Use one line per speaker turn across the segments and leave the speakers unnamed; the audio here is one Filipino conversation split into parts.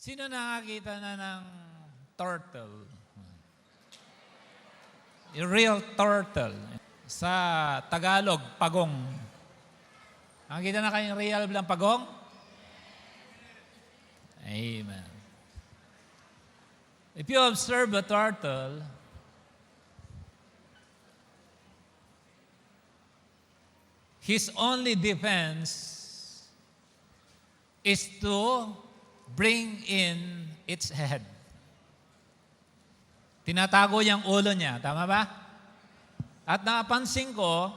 Sino nakakita na ng turtle? Yung real turtle. Sa Tagalog, pagong. Nakakita na kayong real ng pagong? Amen. If you observe a turtle, his only defense is to bring in its head. Tinatago niyang ulo niya. Tama ba? At napansin ko,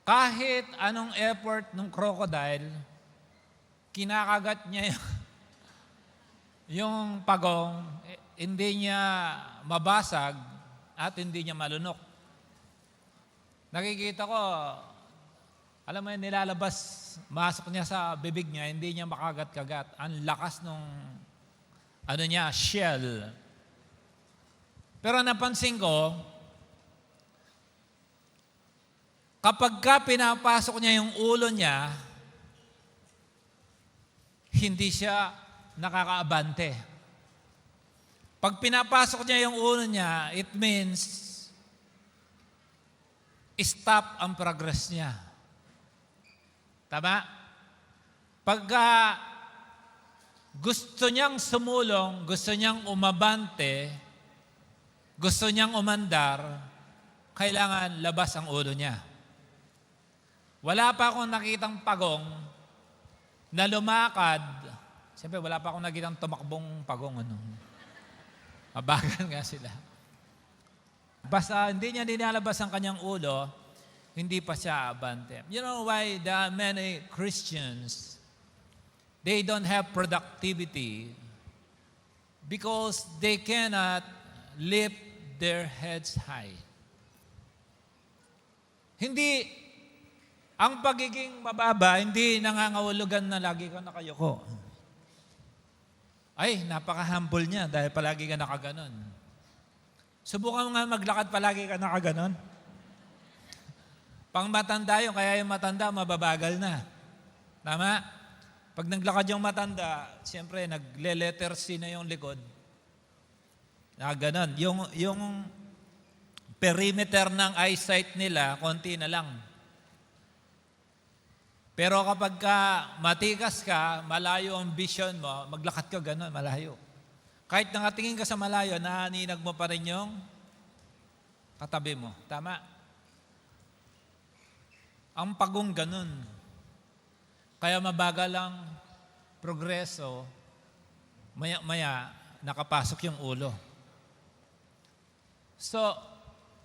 kahit anong effort ng crocodile, kinakagat niya yung pagong, hindi niya mabasag at hindi niya malunok. Nakikita ko, alam mo yun, nilalabas, masok niya sa bibig niya, hindi niya makagat-kagat. Ang lakas nung, shell. Pero napansin ko, kapag ka pinapasok niya yung ulo niya, hindi siya nakakaabante. Pag pinapasok niya yung ulo niya, it means stop ang progress niya. Tama? Pagka gusto niyang sumulong, gusto niyang umabante, gusto niyang umandar, kailangan labas ang ulo niya. Wala pa akong nakitang pagong na lumakad. Siyempre, wala pa akong nakitang tumakbong pagong. Mabagal nga sila. Basta hindi niya dinalabas ang kanyang ulo, hindi pa siya abante. You know why there are many Christians, they don't have productivity because they cannot lift their heads high. Hindi, ang pagiging mababa, hindi nangangahulugan na lagi ka nakayuko. Ay, napaka-humble niya dahil palagi ka nakaganon. Subukan mo nga maglakad palagi ka nakaganon. Pang matanda yun, kaya yung matanda mababagal na. Tama? Pag naglakad yung matanda, siyempre nagle-letter C na yung likod. Ganon. Yung perimeter ng eyesight nila, konti na lang. Pero kapag ka matikas ka, malayo ang vision mo, maglakad ka ganon, malayo. Kahit nakatingin ka sa malayo, nahaninag mo pa rin yung katabi mo. Tama? Ang pagong ganun. Kaya mabagal ang progreso, maya-maya nakapasok yung ulo. So,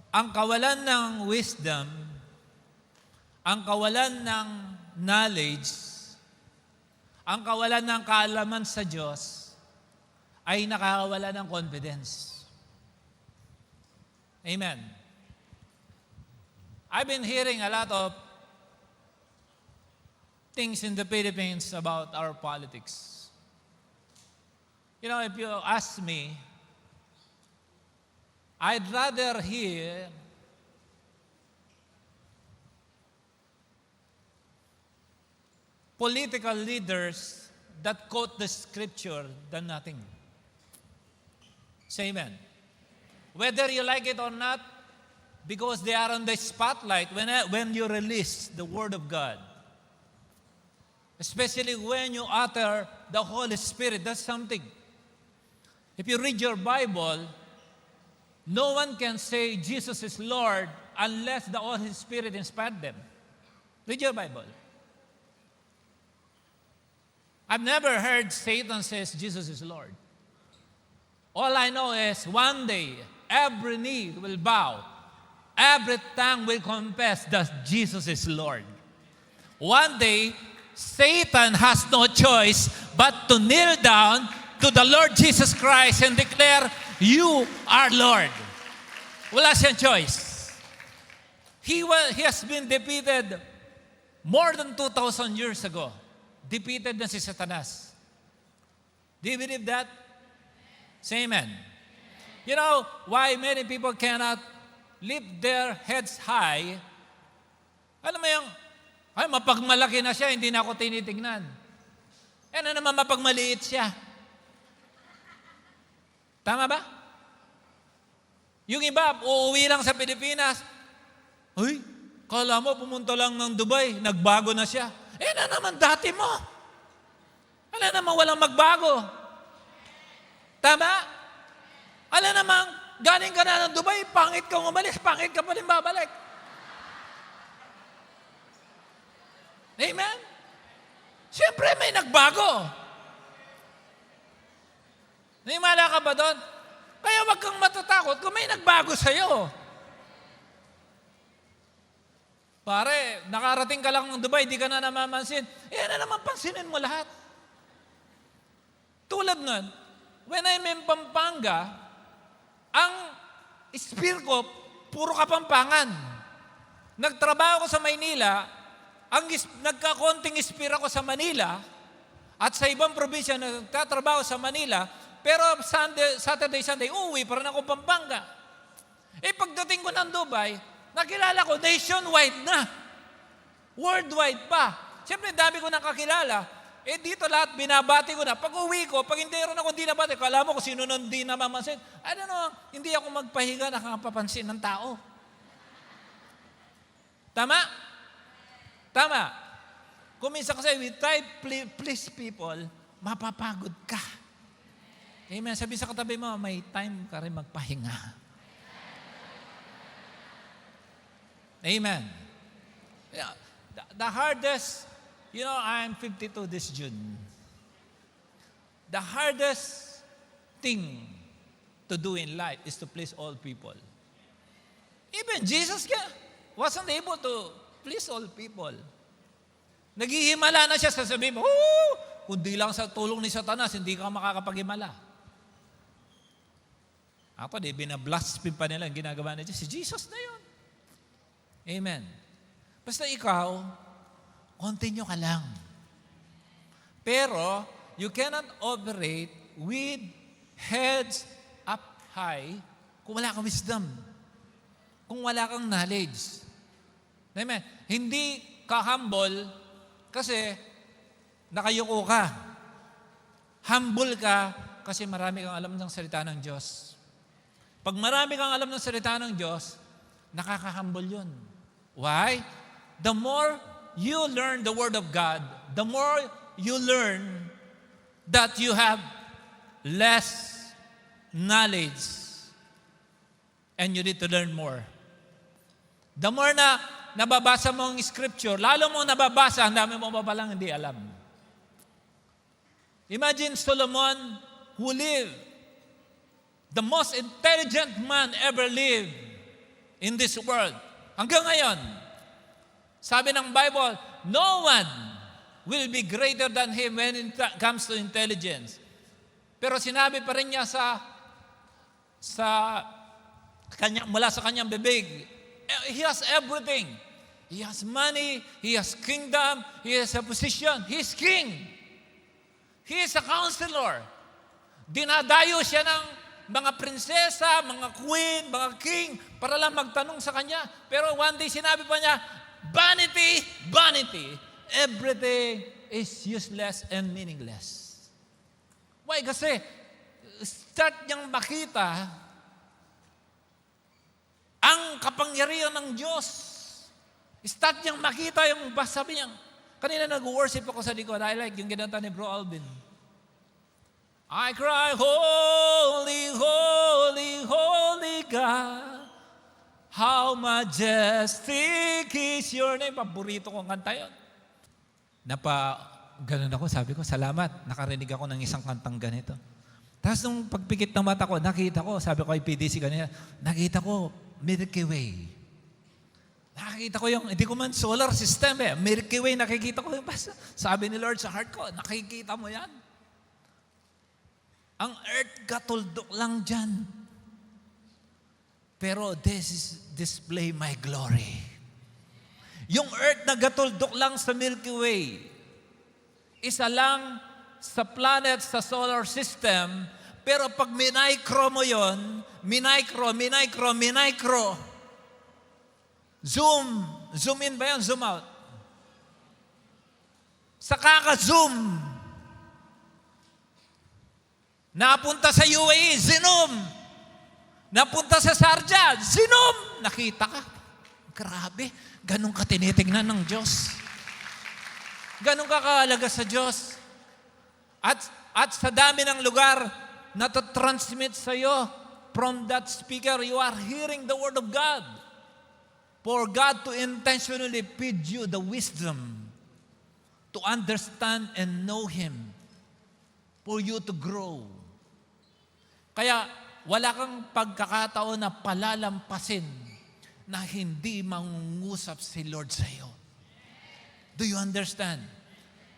ang kawalan ng wisdom, ang kawalan ng knowledge, ang kawalan ng kaalaman sa Diyos, ay nakakawala ng confidence. Amen. I've been hearing a lot of things in the Philippines about our politics. You know, if you ask me, I'd rather hear political leaders that quote the scripture than nothing. Say amen. Whether you like it or not, because they are on the spotlight when you release the Word of God. Especially when you utter the Holy Spirit, that's something. If you read your Bible, no one can say Jesus is Lord unless the Holy Spirit inspired them. Read your Bible. I've never heard Satan says Jesus is Lord. All I know is one day, every knee will bow. Every tongue will confess that Jesus is Lord. One day, Satan has no choice but to kneel down to the Lord Jesus Christ and declare, "You are Lord." Wala siyang choice. He has been defeated more than 2,000 years ago. Defeated na si Satanas. Do you believe that? Say amen. You know why many people cannot lift their heads high? Alam mo yung, ay, mapagmalaki na siya, hindi na ako tinitingnan. Ano naman mapagmaliit siya? Tama ba? Yung iba, uuwi lang sa Pilipinas. Uy, kala mo pumunta lang ng Dubai, nagbago na siya. Na naman dati mo. Ala naman walang magbago. Tama? Ala naman, galing ka na ng Dubai, pangit kang umalis, pangit ka pa rin babalik. Amen? Siyempre may nagbago. Nimala ka ba doon? Kaya wag kang matatakot kung may nagbago sa'yo. Pare, nakarating ka lang ng Dubai, di ka na namamansin. Na naman pansinin mo lahat. Tulad nun, when I'm in Pampanga, ang spirit ko, puro Kapampangan. Nagtrabaho ko sa Maynila, nagkakonting spirit ako sa Manila, at sa ibang probinsya, nagtatrabaho sa Manila, pero Saturday, Sunday, uuwi pa rin ako Pampanga. Pagdating ko ng Dubai, nakilala ko, nationwide na. Worldwide pa. Siyempre, dami ko nakakilala. Dito lahat, binabati ko na. Pag uwi ko, pag hindi rin ako hindi nabati, kala mo kung sino nang hindi namamansin. Hindi ako magpahiga nakapapansin ng tao. Tama? Tama. Kung minsan kasi, we try please people, mapapagod ka. Amen. Sabi sa katabi mo, may time ka rin magpahinga. Amen. Yeah. The hardest, I'm 52 this June. The hardest thing to do in life is to please all people. Even Jesus wasn't able to please all people. Naghihimala na siya, sasabihin mo, kundi lang sa tulong ni Satanas, hindi ka makakapag-himala. Ako, binablaspheme pa nila ang ginagawa na Diyos. Si Jesus na yun. Amen. Basta ikaw, continue ka lang. Pero, you cannot operate with heads up high kung wala kang wisdom. Kung wala kang knowledge. Amen. Hindi ka humble kasi nakayuko ka. Humble ka kasi marami kang alam ng salita ng Diyos. Pag marami kang alam ng salita ng Diyos, nakaka-humble yun. Why? The more you learn the Word of God, the more you learn that you have less knowledge and you need to learn more. The more na nababasa mo ang Scripture, lalo mo nababasa, ang dami mo pa palang hindi alam. Imagine Solomon who lived, the most intelligent man ever lived in this world. Hanggang ngayon, sabi ng Bible, no one will be greater than him when it comes to intelligence. Pero sinabi pa rin niya mula sa kanyang bibig, he has everything. He has money, he has kingdom, he has a position. He is king. He is a counselor. Dinadayo siya ng mga prinsesa, mga queen, mga king, para lang magtanong sa kanya. Pero one day sinabi pa niya, vanity, vanity, everything is useless and meaningless. Why? Kasi start niyang makita ang kapangyarihan ng Diyos. Start niyang makita yung sabi niya. Kanina nag-worship ako sa likod. I like yung ginanta ni Bro Alvin. I cry, holy, holy, holy God, how majestic is your name. Paborito kong kanta yun. Ganun ako, sabi ko, salamat. Nakarinig ako ng isang kantang ganito. Tapos nung pagpikit ng mata ko, nakita ko, sabi ko kay PDC kanina, nakita ko Milky Way. Nakikita ko yung, hindi ko man solar system Milky Way, nakikita ko yung, sabi ni Lord sa heart ko, nakikita mo yan? Ang earth katuldok lang dyan. Pero this is display my glory. Yung earth na katuldok lang sa Milky Way, isa lang sa planet sa solar system, pero pag minicro mo yon, minicro, zoom in ba yan, zoom out? Sa kaka-zoom, Napunta sa UAE, Zinom. Napunta sa Sharjah, Zinom. Nakita ka. Grabe, ganun ka tinitingnan ng Diyos. Ganun ka kaalaga sa Diyos. At sa dami ng lugar na to-transmit sa iyo, from that speaker, you are hearing the Word of God. For God to intentionally feed you the wisdom to understand and know Him. For you to grow. Kaya wala kang pagkakataon na palalampasin na hindi mangungusap si Lord sa iyo. Do you understand?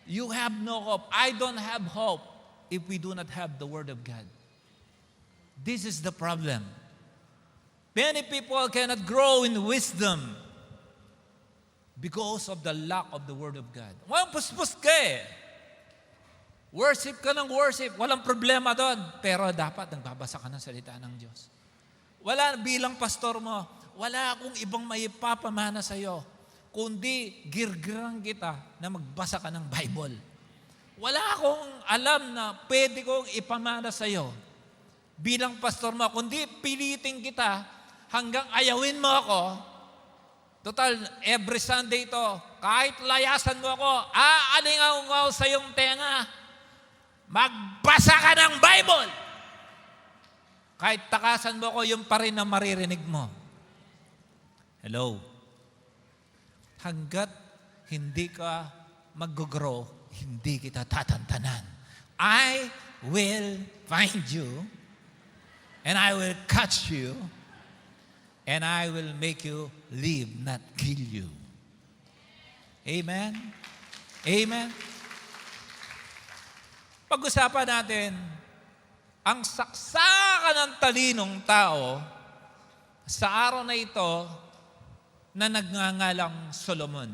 You have no hope. I don't have hope if we do not have the Word of God. This is the problem. Many people cannot grow in wisdom because of the lack of the Word of God. Walang puspos ka eh. Worship ka ng worship. Walang problema doon. Pero dapat nagbabasa ka ng salita ng Diyos. Wala bilang pastor mo, wala akong ibang maipapamana sa iyo, kundi girgirang kita na magbasa ka ng Bible. Wala akong alam na pwede kong ipamana sa iyo bilang pastor mo, kundi pilitin kita hanggang ayawin mo ako. Total, every Sunday ito, kahit layasan mo ako, aalingaw sa iyong tenga, magbasa ka ng Bible. Kahit takasan mo ako, yung pa rin na maririnig mo. Hello? Hanggat hindi ka mag-grow, hindi kita tatantanan. I will find you, and I will catch you, and I will make you live, not kill you. Amen? Amen? Pag-usapan natin, ang saksakan ng talinong tao sa araw na ito na nagngangalang Solomon.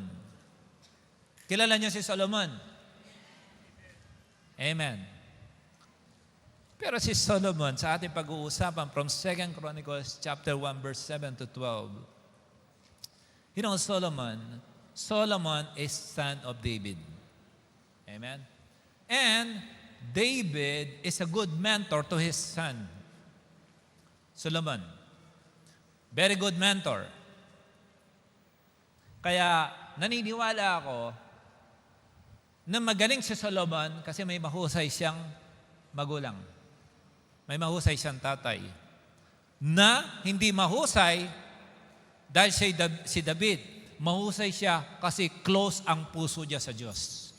Kilala niyo si Solomon? Amen. Pero si Solomon, sa ating pag-uusapan from 2 Chronicles chapter 1, verse 7 to 12, you know, Solomon is son of David. Amen? And David is a good mentor to his son, Solomon. Very good mentor. Kaya naniniwala ako na magaling si Solomon kasi may mahusay siyang magulang. May mahusay siyang tatay. Na hindi mahusay dahil si David. Mahusay siya kasi close ang puso niya sa Diyos.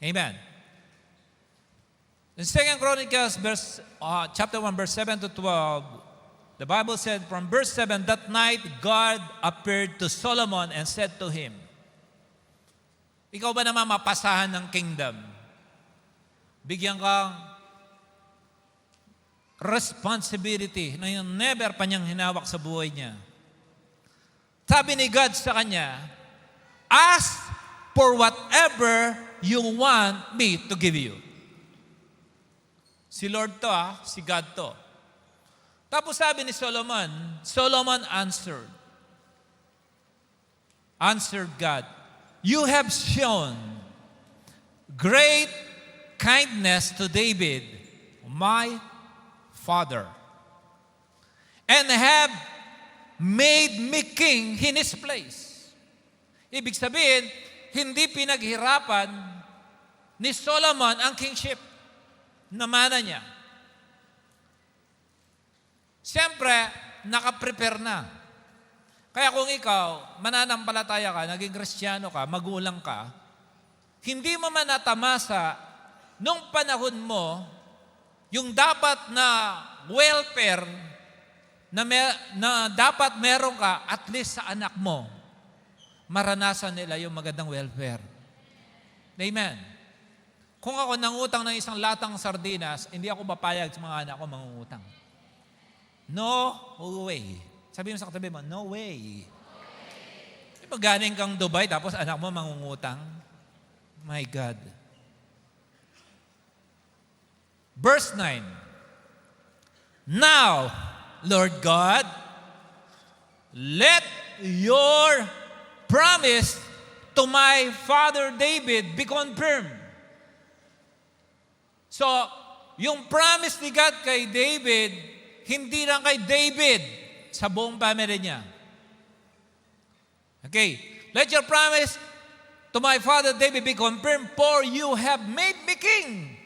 Amen. In 2 Chronicles chapter 1, verse 7 to 12, the Bible said, from verse 7, that night God appeared to Solomon and said to him, ikaw ba naman mapasahan ng kingdom? Bigyan kang responsibility na yung never pa niyang hinawak sa buhay niya. Sabi ni God sa kanya, ask for whatever you want me to give you. Si Lord to si God to. Tapos sabi ni Solomon answered God, you have shown great kindness to David, my father, and have made me king in his place. Ibig sabihin, hindi pinaghirapan ni Solomon ang kingship. Namana niya. Siyempre, nakaprepare na. Kaya kung ikaw, mananampalataya ka, naging Kristiyano ka, magulang ka, hindi mo man natamasa nung panahon mo yung dapat na welfare na dapat meron ka at least sa anak mo, maranasan nila yung magandang welfare. Amen. Kung ako nangutang ng isang latang sardinas, hindi ako papayag sa mga anak ko mangungutang. No way. Sabi mo sa katabi mo, no way. Di ba galing kang Dubai tapos anak mo mangungutang? My God. Verse 9. Now, Lord God, let your promise to my father David be confirmed. So, yung promise ni God kay David, hindi lang kay David, sa buong family niya. Okay, let your promise to my father David be confirmed, for you have made me king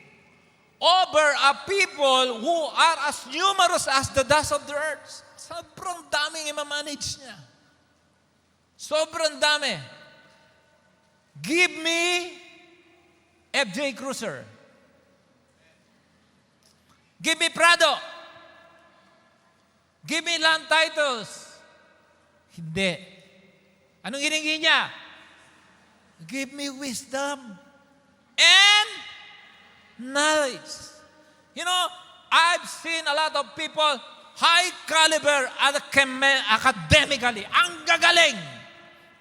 over a people who are as numerous as the dust of the earth. Sobrang daming i-manage niya. Sobrang dami. Give me FJ Cruiser. Give me Prado. Give me land titles. Hindi. Anong hiningi niya? Give me wisdom and knowledge. You know, I've seen a lot of people high caliber academically. Ang gagaling.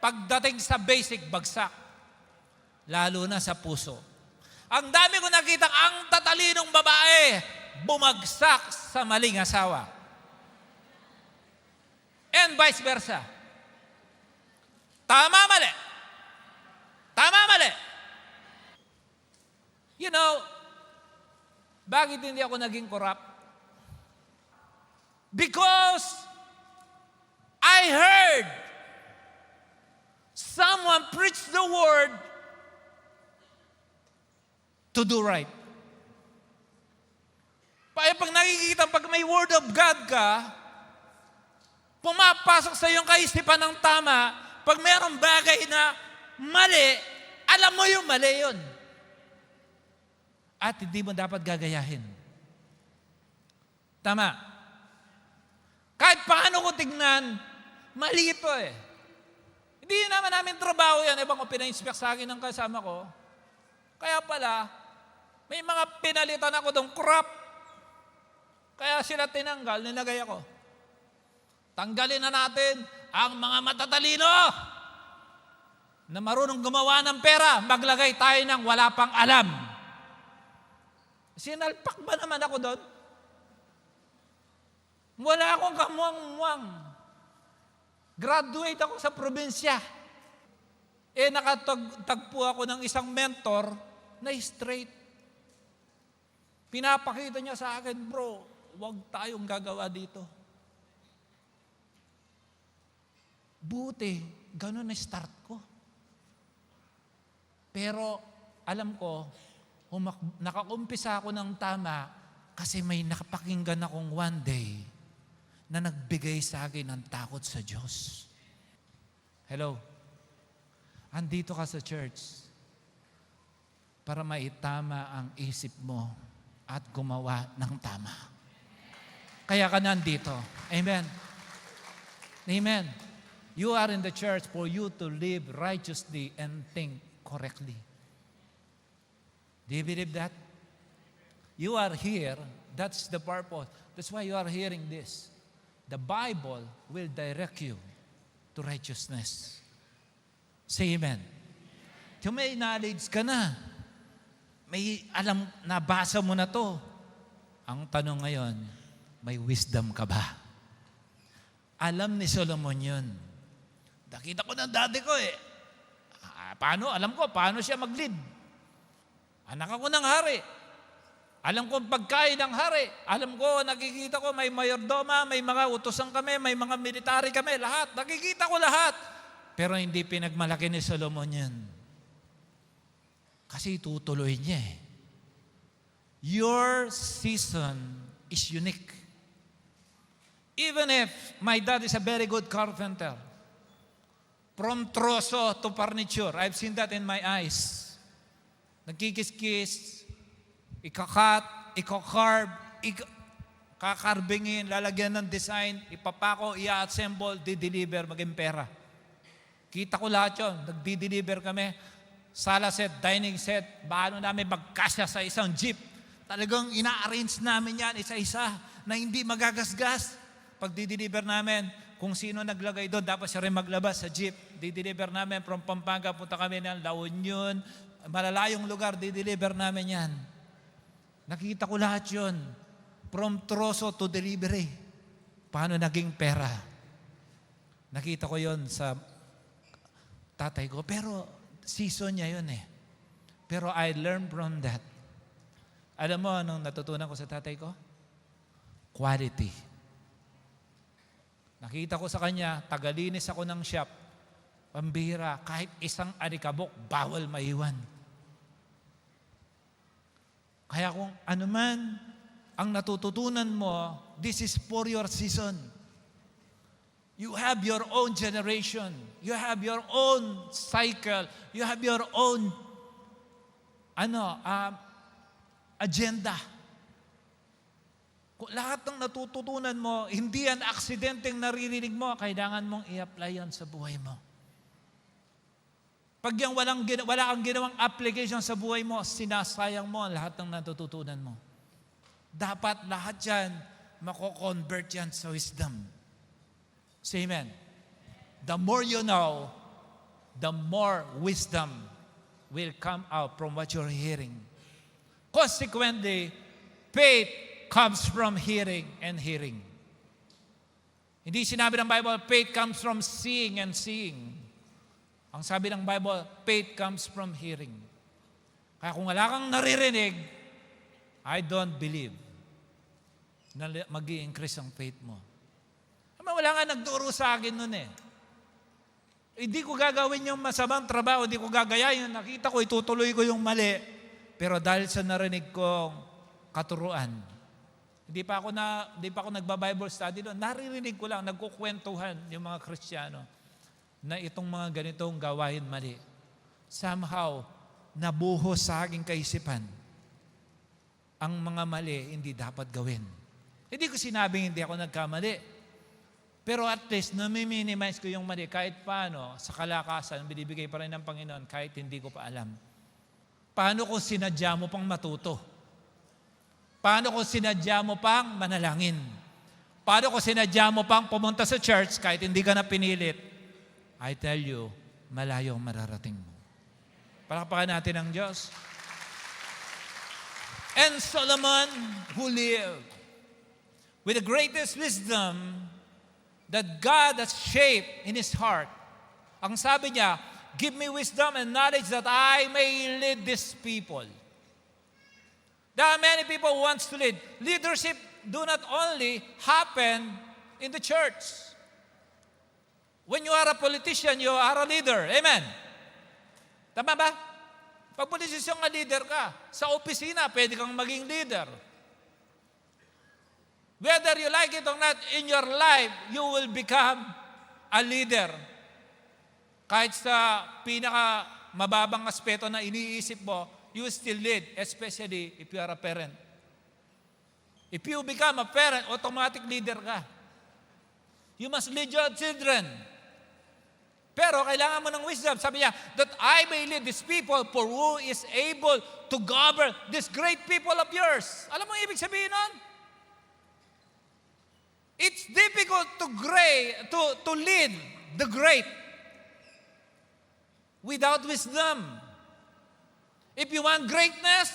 Pagdating sa basic, bagsak. Lalo na sa puso. Ang dami ko nakita, ang tatalinong babae, bumagsak sa maling asawa. And vice versa. Tama, mali. Tama, mali. You know, bakit hindi ako naging corrupt? Because I heard someone preach the word to do right. Pag nakikita, pag may word of God ka, pumapasok sa iyong kaisipan ng tama, pag mayroong bagay na mali, alam mo yung mali yun. At hindi mo dapat gagayahin. Tama. Kahit paano ko tignan, mali ito eh. Hindi naman namin trabaho yan. Ibang ko pina-inspect sa akin ng kasama ko. Kaya pala, may mga pinalitan ako ng crop. Kaya sila tinanggal, nilagay ako. Tanggalin na natin ang mga matatalino na marunong gumawa ng pera. Maglagay tayo ng wala pang alam. Sinalpak ba naman ako doon? Wala akong kamuang-muang. Graduate ako sa probinsya. Nakatagpo ako ng isang mentor na straight. Pinapakita niya sa akin, bro, huwag tayong gagawa dito. Buti, ganun na start ko. Pero, alam ko, nakakumpisa ako ng tama kasi may nakapakinggan akong one day na nagbigay sa akin ng takot sa Diyos. Hello? Andito ka sa church para maitama ang isip mo at gumawa ng tama. Kaya ka nandito. Amen. Amen. You are in the church for you to live righteously and think correctly. Do you believe that? You are here, that's the purpose. That's why you are hearing this. The Bible will direct you to righteousness. Say amen. Kung may knowledge ka na, may alam, nabasa mo na to. Ang tanong ngayon, may wisdom ka ba? Alam ni Solomon yun. Nakita ko ng daddy ko eh. Paano? Alam ko, paano siya mag-lead? Anak ako ng hari. Alam ko pagkain ng hari. Alam ko, nakikita ko may mayordoma, may mga utosan kami, may mga military kami, lahat. Nakikita ko lahat. Pero hindi pinagmalaki ni Solomon yan. Kasi tutuloy niya eh. Your season is unique. Even if my dad is a very good carpenter, from troso to furniture, I've seen that in my eyes. Nagkikis-kis, ikakat, ikakarb, kakarbingin, lalagyan ng design, ipapako, i-assemble, di-deliver, maging pera. Kita ko lahat yun. Nagdi-deliver kami. Sala set, dining set, paano namin magkasya sa isang jeep. Talagang ina-arrange namin yan, isa-isa, na hindi magagasgas. Pag di-deliver namin, kung sino naglagay doon, dapat siya rin maglabas sa jeep. Di-deliver namin from Pampanga, punta kami ng La Union, malalayong lugar, di-deliver namin yan. Nakita ko lahat yun. From troso to delivery. Paano naging pera? Nakita ko yun sa tatay ko. Pero season niya yun eh. Pero I learned from that. Alam mo anong natutunan ko sa tatay ko? Quality. Nakita ko sa kanya, tagalinis ako ng shop. Pambihira, kahit isang alikabok, bawal maiwan. Kaya kung ano man ang natututunan mo, this is for your season. You have your own generation. You have your own cycle. You have your own agenda. Kung lahat ng natututunan mo, hindi yan aksidenteng naririnig mo, kailangan mong i-apply yan sa buhay mo. Pag yung wala kang ginawang application sa buhay mo, sinasayang mo ang lahat ng natututunan mo. Dapat lahat yan, mako-convert yan sa wisdom. Say amen. The more you know, the more wisdom will come out from what you're hearing. Consequently, faith comes from hearing and hearing. Hindi sinabi ng Bible, faith comes from seeing and seeing. Ang sabi ng Bible, faith comes from hearing. Kaya kung wala kang naririnig, I don't believe na mag-i-increase ang faith mo. Wala nga nagturo sa akin nun eh. Hindi ko gagawin yung masamang trabaho, hindi ko gagayahin. Nakita ko, itutuloy ko yung mali. Pero dahil sa narinig kong katuruan, hindi pa ako nagba-Bible study doon. Naririnig ko lang, nagkukwentuhan yung mga Kristiyano na itong mga ganitong gawain mali. Somehow, nabuhos sa aking kaisipan ang mga mali hindi dapat gawin. Hindi ko sinabing hindi ako nagkamali. Pero at least, nami-minimize ko yung mali kahit paano sa kalakasan, binibigay pa rin ng Panginoon kahit hindi ko pa alam. Paano kung sinadya mo pang matuto? Paano kung sinadya mo pang manalangin? Paano kung sinadya mo pang pumunta sa church kahit hindi ka na pinilit? I tell you, malayo ang mararating mo. Palakpakan natin ang Diyos. And Solomon, who lived with the greatest wisdom that God has shaped in his heart. Ang sabi niya, give me wisdom and knowledge that I may lead these people. There are many people who wants to lead. Leadership do not only happen in the church. When you are a politician, you are a leader. Amen? Tama ba? Pag politician ka, leader ka. Sa opisina, pwede kang maging leader. Whether you like it or not, in your life, you will become a leader. Kahit sa pinaka mababang aspeto na iniisip mo, you will still lead, especially if you are a parent. If you become a parent, automatic leader ka. You must lead your children. Pero kailangan mo ng wisdom. Sabi niya, that I may lead these people for who is able to govern these great people of yours. Alam mo ibig sabihin nun? It's difficult to lead the great without wisdom. If you want greatness,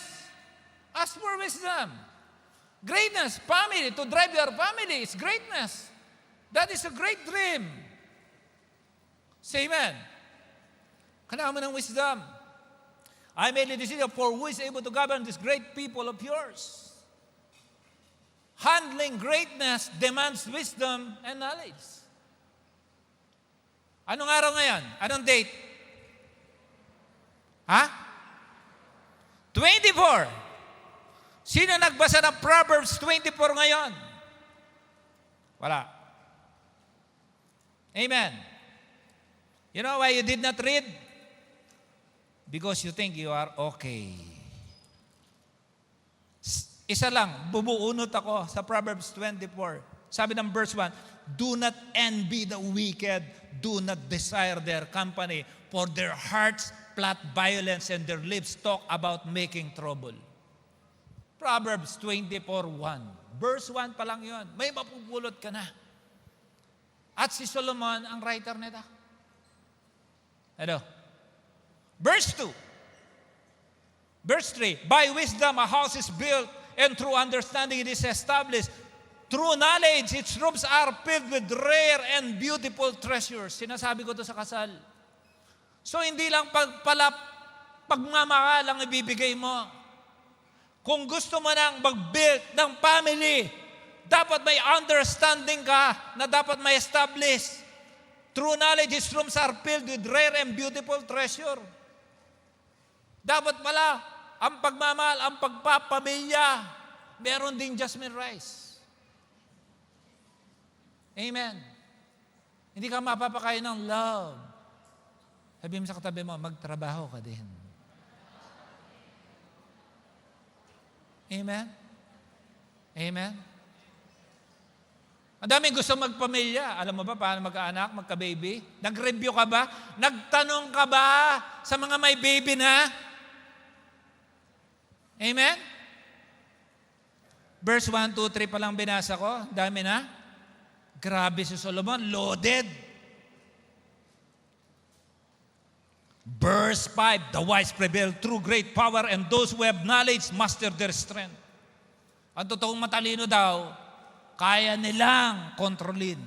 ask for wisdom. Greatness, family, to drive your family is greatness. That is a great dream. Say amen. Kailangan mo ng wisdom. I made a decision for who is able to govern this great people of yours. Handling greatness demands wisdom and knowledge. Anong araw ngayon? Anong date? Ha? 24. Sino nagbasa ng Proverbs 24 ngayon? Wala. Amen. You know why you did not read? Because you think you are okay. Isa lang, bumuunot ako sa Proverbs 24. Sabi ng verse 1, do not envy the wicked, do not desire their company, for their hearts plot violence and their lips talk about making trouble. Proverbs 24:1. Verse 1 pa lang yun. May mapupulot ka na. At si Solomon ang writer nito. Ano? Verse 2. Verse 3. By wisdom a house is built, and through understanding it is established. Through knowledge, its rooms are filled with rare and beautiful treasures. Sinasabi ko to sa kasal. So hindi lang pagmamahal ang ibibigay mo, Kung gusto mo nang mag-build ng family, dapat may understanding ka na dapat may establish. True knowledge, his rooms are filled with rare and beautiful treasure. Dapat pala, ang pagmamahal, ang pagpapamilya, meron ding Jasmine Rice. Amen. Hindi ka mapapakain ng love. Sabi mo sa katabi mo, magtrabaho ka din. Amen? Amen? Ang daming gusto magpamilya. Alam mo ba paano magkaanak, magka-baby? Nag-review ka ba? Nagtanong ka ba sa mga may baby na? Amen? Verse 1, 2, 3 pa lang binasa ko. Dami na. Grabe si Solomon. Loaded. Verse 5, the wise prevail through great power and those who have knowledge master their strength. Ang totoong matalino daw, kaya nilang kontrolin.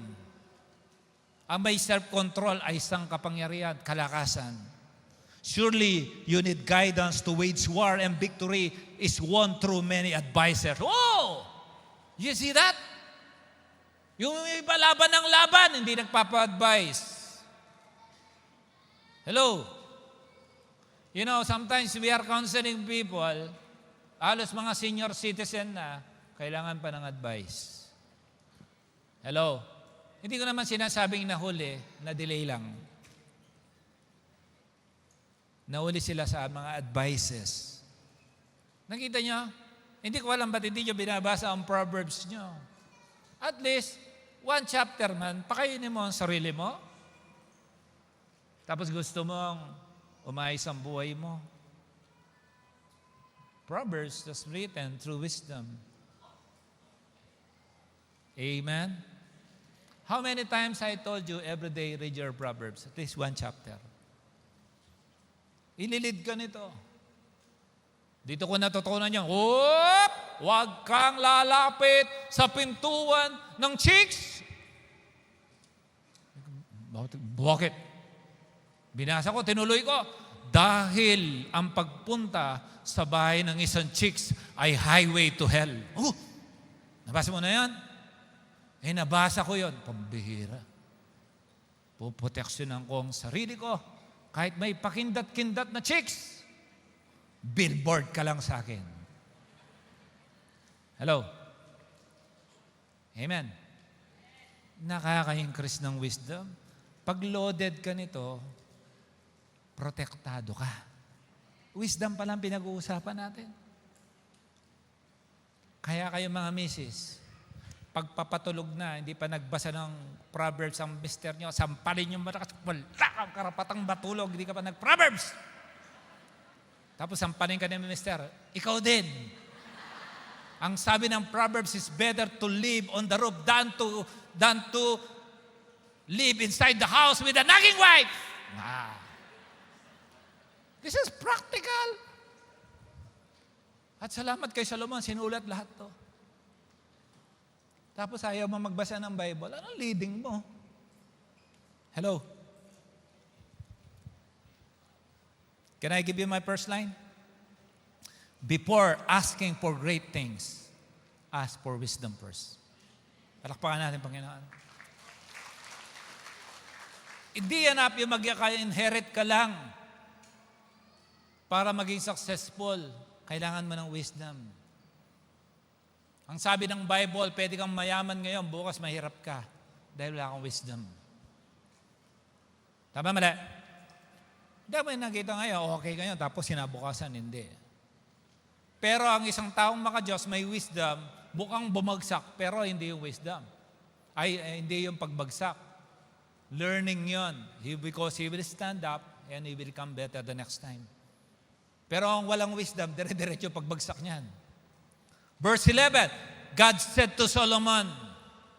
Ang may self-control ay isang kapangyarihan, kalakasan. Surely, you need guidance to wage war and victory is won through many advisors. Oh! You see that? Yung iba laban ng laban, hindi nagpapa-advise. Hello? You know, sometimes we are counseling people, halos mga senior citizen na, kailangan pa ng advice. Hello? Hindi ko naman sinasabing nahuli, na delay lang. Nahuli sila sa mga advices. Nakita nyo? Hindi ko alam ba't hindi nyo binabasa ang Proverbs nyo. At least, one chapter man, pakainin mo ang sarili mo. Tapos gusto mong umayos ang buhay mo. Proverbs was written through wisdom. Amen? How many times I told you every day read your Proverbs? At least one chapter. Ililid ka nito. Dito ko natutunan yan, huwag kang lalapit sa pintuan ng chicks. Bakit? Binasa ko, tinuloy ko. Dahil ang pagpunta sa bahay ng isang chicks ay highway to hell. Nabasa mo na yan? Nabasa ko yon. Pambihira. Puproteksyonan ko ang sarili ko. Kahit may pakindat-kindat na chicks, billboard ka lang sa akin. Hello? Amen. Nakaka-increase ng wisdom. Pag loaded ka nito, protektado ka. Wisdom pa lang pinag-uusapan natin. Kaya kayo mga misis, pagpapatulog na, hindi pa nagbasa ng Proverbs ang mister nyo, sampalin nyo malakas, wala kang karapatang matulog, hindi ka pa nag-Proverbs. Tapos sampalin ka ni mister, ikaw din. Ang sabi ng Proverbs is better to live on the roof than to live inside the house with a nagging wife. Wow. This is practical. At salamat kay Solomon, sinulat lahat to. Tapos ayaw mo magbasa ng Bible. Anong leading mo? Hello? Can I give you my first line? Before asking for great things, ask for wisdom first. Palakpakan natin, Panginoon. Hindi yan up yung mag-inherit ka lang para maging successful. Kailangan mo ng wisdom. Ang sabi ng Bible, pwede kang mayaman ngayon, bukas mahirap ka dahil wala kang wisdom. Tama mali? Hindi mo nakita ngayon, okay ngayon, tapos sinabukasan, hindi. Pero ang isang taong maka-Diyos may wisdom, bukang bumagsak, pero hindi yung wisdom. Hindi yung pagbagsak. Learning yon. Because he will stand up and he will become better the next time. Pero ang walang wisdom, dire-diretso pagbagsak niyan. Verse 11, God said to Solomon,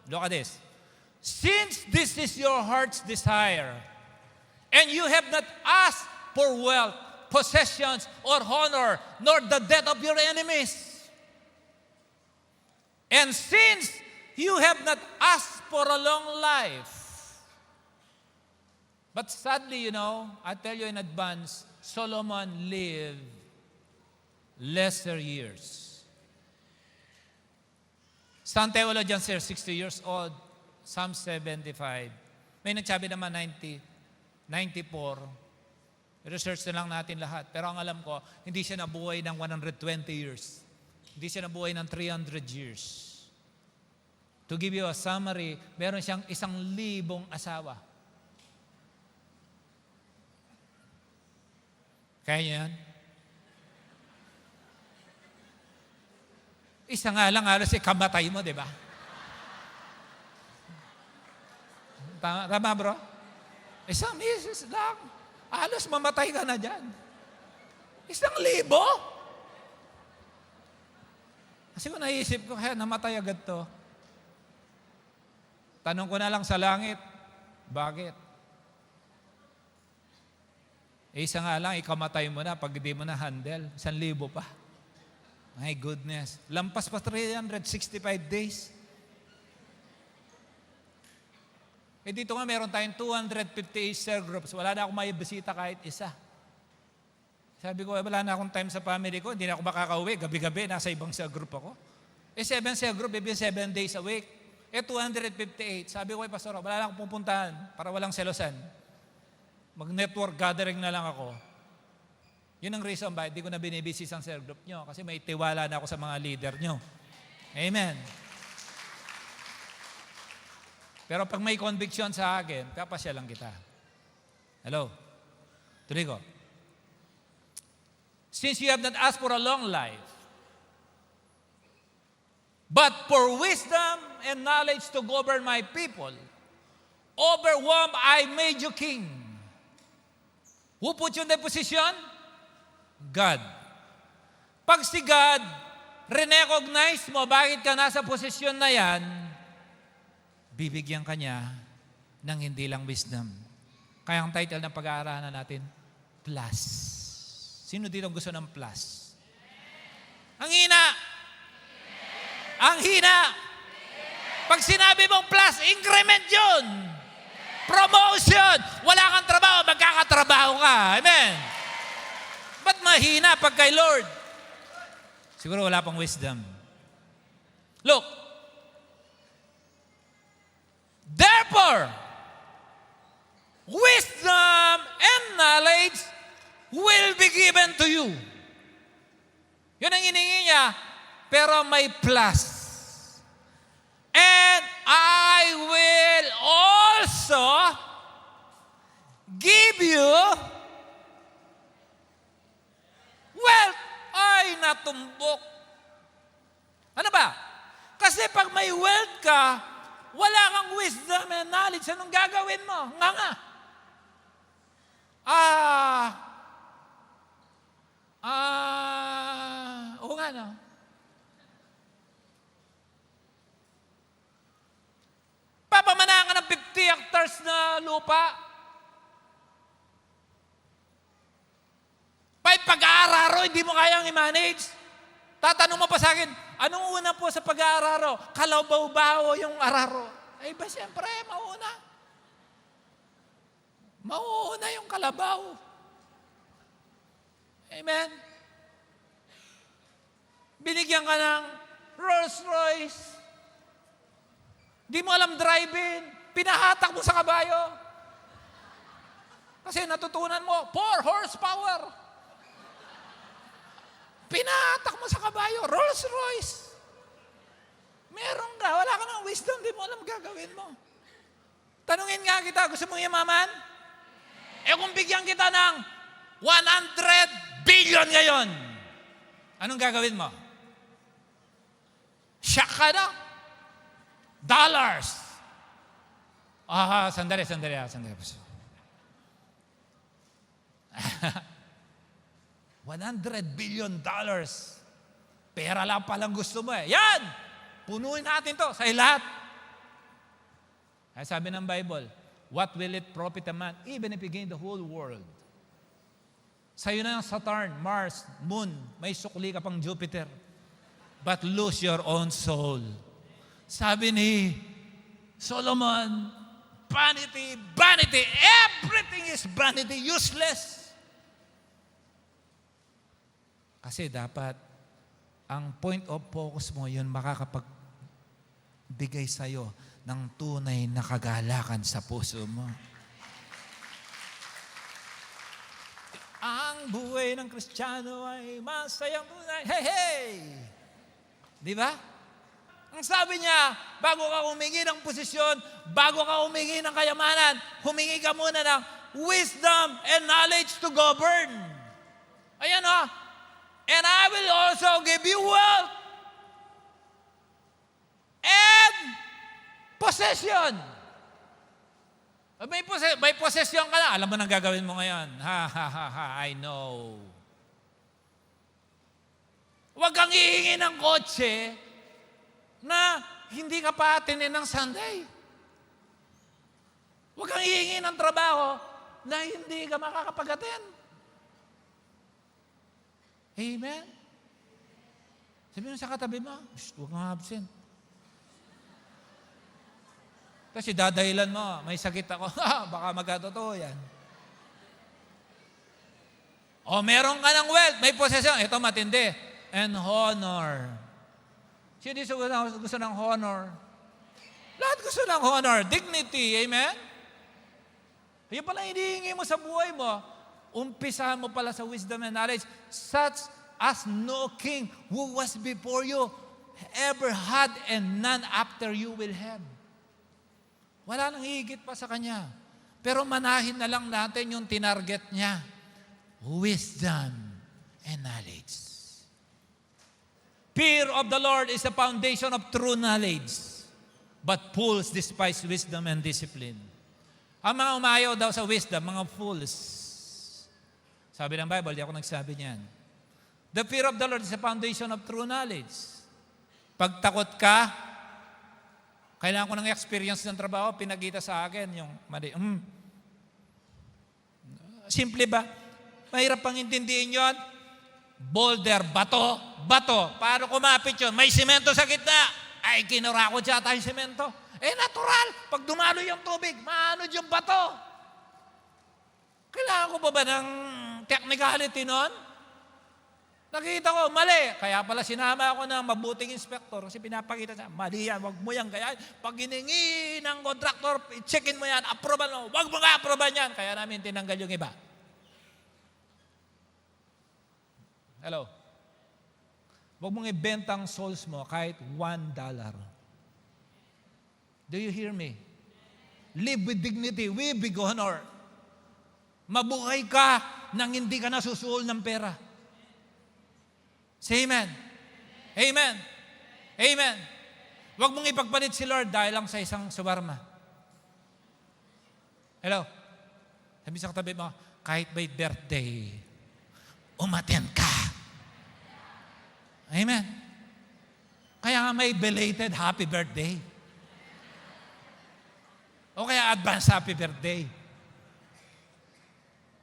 look at this, since this is your heart's desire, and you have not asked for wealth, possessions, or honor, nor the death of your enemies, and since you have not asked for a long life, but sadly, I tell you in advance, Solomon lived lesser years. Some theologians say 60 years old, some 75. May nagsabi naman 90, 94. Research na lang natin lahat. Pero ang alam ko, hindi siya nabuhay ng 120 years. Hindi siya nabuhay ng 300 years. To give you a summary, meron siyang 1,000 asawa. Kaya niyo yan? Isa nga lang, halos kamatay mo, di ba? Tama bro? Isang misis lang. Halos mamatay ka na dyan. 1,000? Kasi kung naisip ko, kaya namatay agad to. Tanong ko na lang sa langit, bakit? Isa nga lang, ikamatay mo na pag hindi mo na handle. 1,000 pa. My goodness. Lampas pa 365 days. Eh dito nga meron tayong 258 cell groups. Wala na akong may bisita kahit isa. Sabi ko, wala na akong time sa family ko. Hindi na ako makakauwi. Gabi-gabi, nasa ibang cell group ako. 7 cell group, maybe 7 days a week. 258. Sabi ko, Pastor, wala na akong pupuntahan para walang selosan. Mag-network gathering na lang ako. Yun ang reason ba, hindi ko na binibisi sa cell group nyo kasi may tiwala na ako sa mga leader nyo. Amen. Pero pag may conviction sa akin, kapasya lang kita. Hello? Tuloy ko. Since you have not asked for a long life, but for wisdom and knowledge to govern my people, over whom I made you king. Who put you in the position? God. Pag si God, recognize mo bakit ka nasa posisyon na yan, bibigyan ka niya ng hindi lang wisdom. Kaya ang title ng pag-aaralan natin, plus. Sino dito gusto ng plus? Ang hina! Ang hina! Pag sinabi mong plus, increment yun! Promotion! Wala kang trabaho, magkakatrabaho ka. Amen! Ba't mahina pag kay Lord? Siguro wala pang wisdom. Look. Therefore, wisdom and knowledge will be given to you. Yun ang hiningi niya, pero may plus. And I will also give you wealth. Ay, natumbok. Ano ba? Kasi pag may wealth ka, wala kang wisdom and knowledge, anong gagawin mo? Nga. Oo nga no. Papamanaan ka ng 50 hectares na lupa. Pag-aararo, hindi mo kayang i-manage. Tatanong mo pa sa akin, anong una po sa pag-aararo? Kalabaw-baw yung araro. Ay ba siyempre, mauna. Mauna yung kalabaw. Amen? Binigyan ka ng Rolls Royce. Di mo alam driving. Pinahatak mo sa kabayo. Kasi natutunan mo, 4 horsepower. Pinahatak mo sa kabayo, Rolls Royce. Meron ka, wala ka ng wisdom, di mo alam gagawin mo. Tanungin nga kita, gusto mong yumaman? Kung bigyan kita ng 100 billion ngayon, anong gagawin mo? Shock ka na? Dollars. Sandali. 100 billion dollars. Pera lang palang gusto mo eh. Yan! Punuin natin to sa lahat. Ay sabi ng Bible, what will it profit a man even if he gain the whole world? Sa'yo na yung Saturn, Mars, Moon, may sukli ka pang Jupiter. But lose your own soul. Sabi ni Solomon, vanity, vanity, everything is vanity, useless. Kasi dapat, ang point of focus mo, yun bigay sa'yo ng tunay na kagalakan sa puso mo. Ang buhay ng Kristiyano ay masayang tunay. Hey, hey! Di ba? Ang sabi niya, bago ka humingi ng posisyon, bago ka humingi ng kayamanan, humingi ka muna ng wisdom and knowledge to govern. Ayan o. And I will also give you wealth and possession. May possession ka na. Alam mo nang gagawin mo ngayon. Ha, ha, ha, ha, I know. Huwag kang hihingi ng kotse na hindi ka pa atinin ng Sunday. Huwag kang hihingi ng trabaho na hindi ka makakapag-attend. Amen? Sabi mo sa katabi mo, huwag kang absent. Kasi dadahilan mo, may sakit ako. Baka magkatotoo yan. O meron ka ng wealth, may possession. Ito matindi. And honor. Sino gusto ng honor? Lahat gusto ng honor. Dignity. Amen? Yung pala hinihingi mo sa buhay mo. Umpisahan mo pala sa wisdom and knowledge. Such as no king who was before you ever had and none after you will have. Wala nang higit pa sa kanya. Pero manahin na lang natin yung tinarget niya. Wisdom and knowledge. Fear of the Lord is the foundation of true knowledge. But fools despise wisdom and discipline. Ang mga umayaw daw sa wisdom, mga fools. Sabi ng Bible, di ako nagsabi niyan. The fear of the Lord is the foundation of true knowledge. Pagtakot ka, kailangan ko ng experience ng trabaho, pinagita sa akin yung mali. Simple ba? Mahirap pang intindihin yun. Boulder, bato. Paano kumapit yun? May simento sa gitna. Ay, kinurakot siya tayong simento. Natural. Pag dumalo yung tubig, maano yung bato? Kailangan ko ba ng technicality nun? Nakita ko, mali. Kaya pala sinama ako ng mabuting inspector kasi pinapakita siya, mali yan, wag mo yan. Kaya pag hiningi ng contractor, checkin mo yan, approval mo, wag mo nga approval yan. Kaya namin tinanggal yung iba. Hello? Wag mong ibentang souls mo kahit $1. Do you hear me? Live with dignity, with big honor. Mabuhay ka nang hindi ka nasusuol ng pera. Say amen. Amen. Amen. Huwag mong ipagpalit si Lord dahil lang sa isang shawarma. Hello? Sabi sa katabi mo, kahit may birthday, umattend ka. Amen. Kaya nga may belated happy birthday. O kaya advance happy birthday.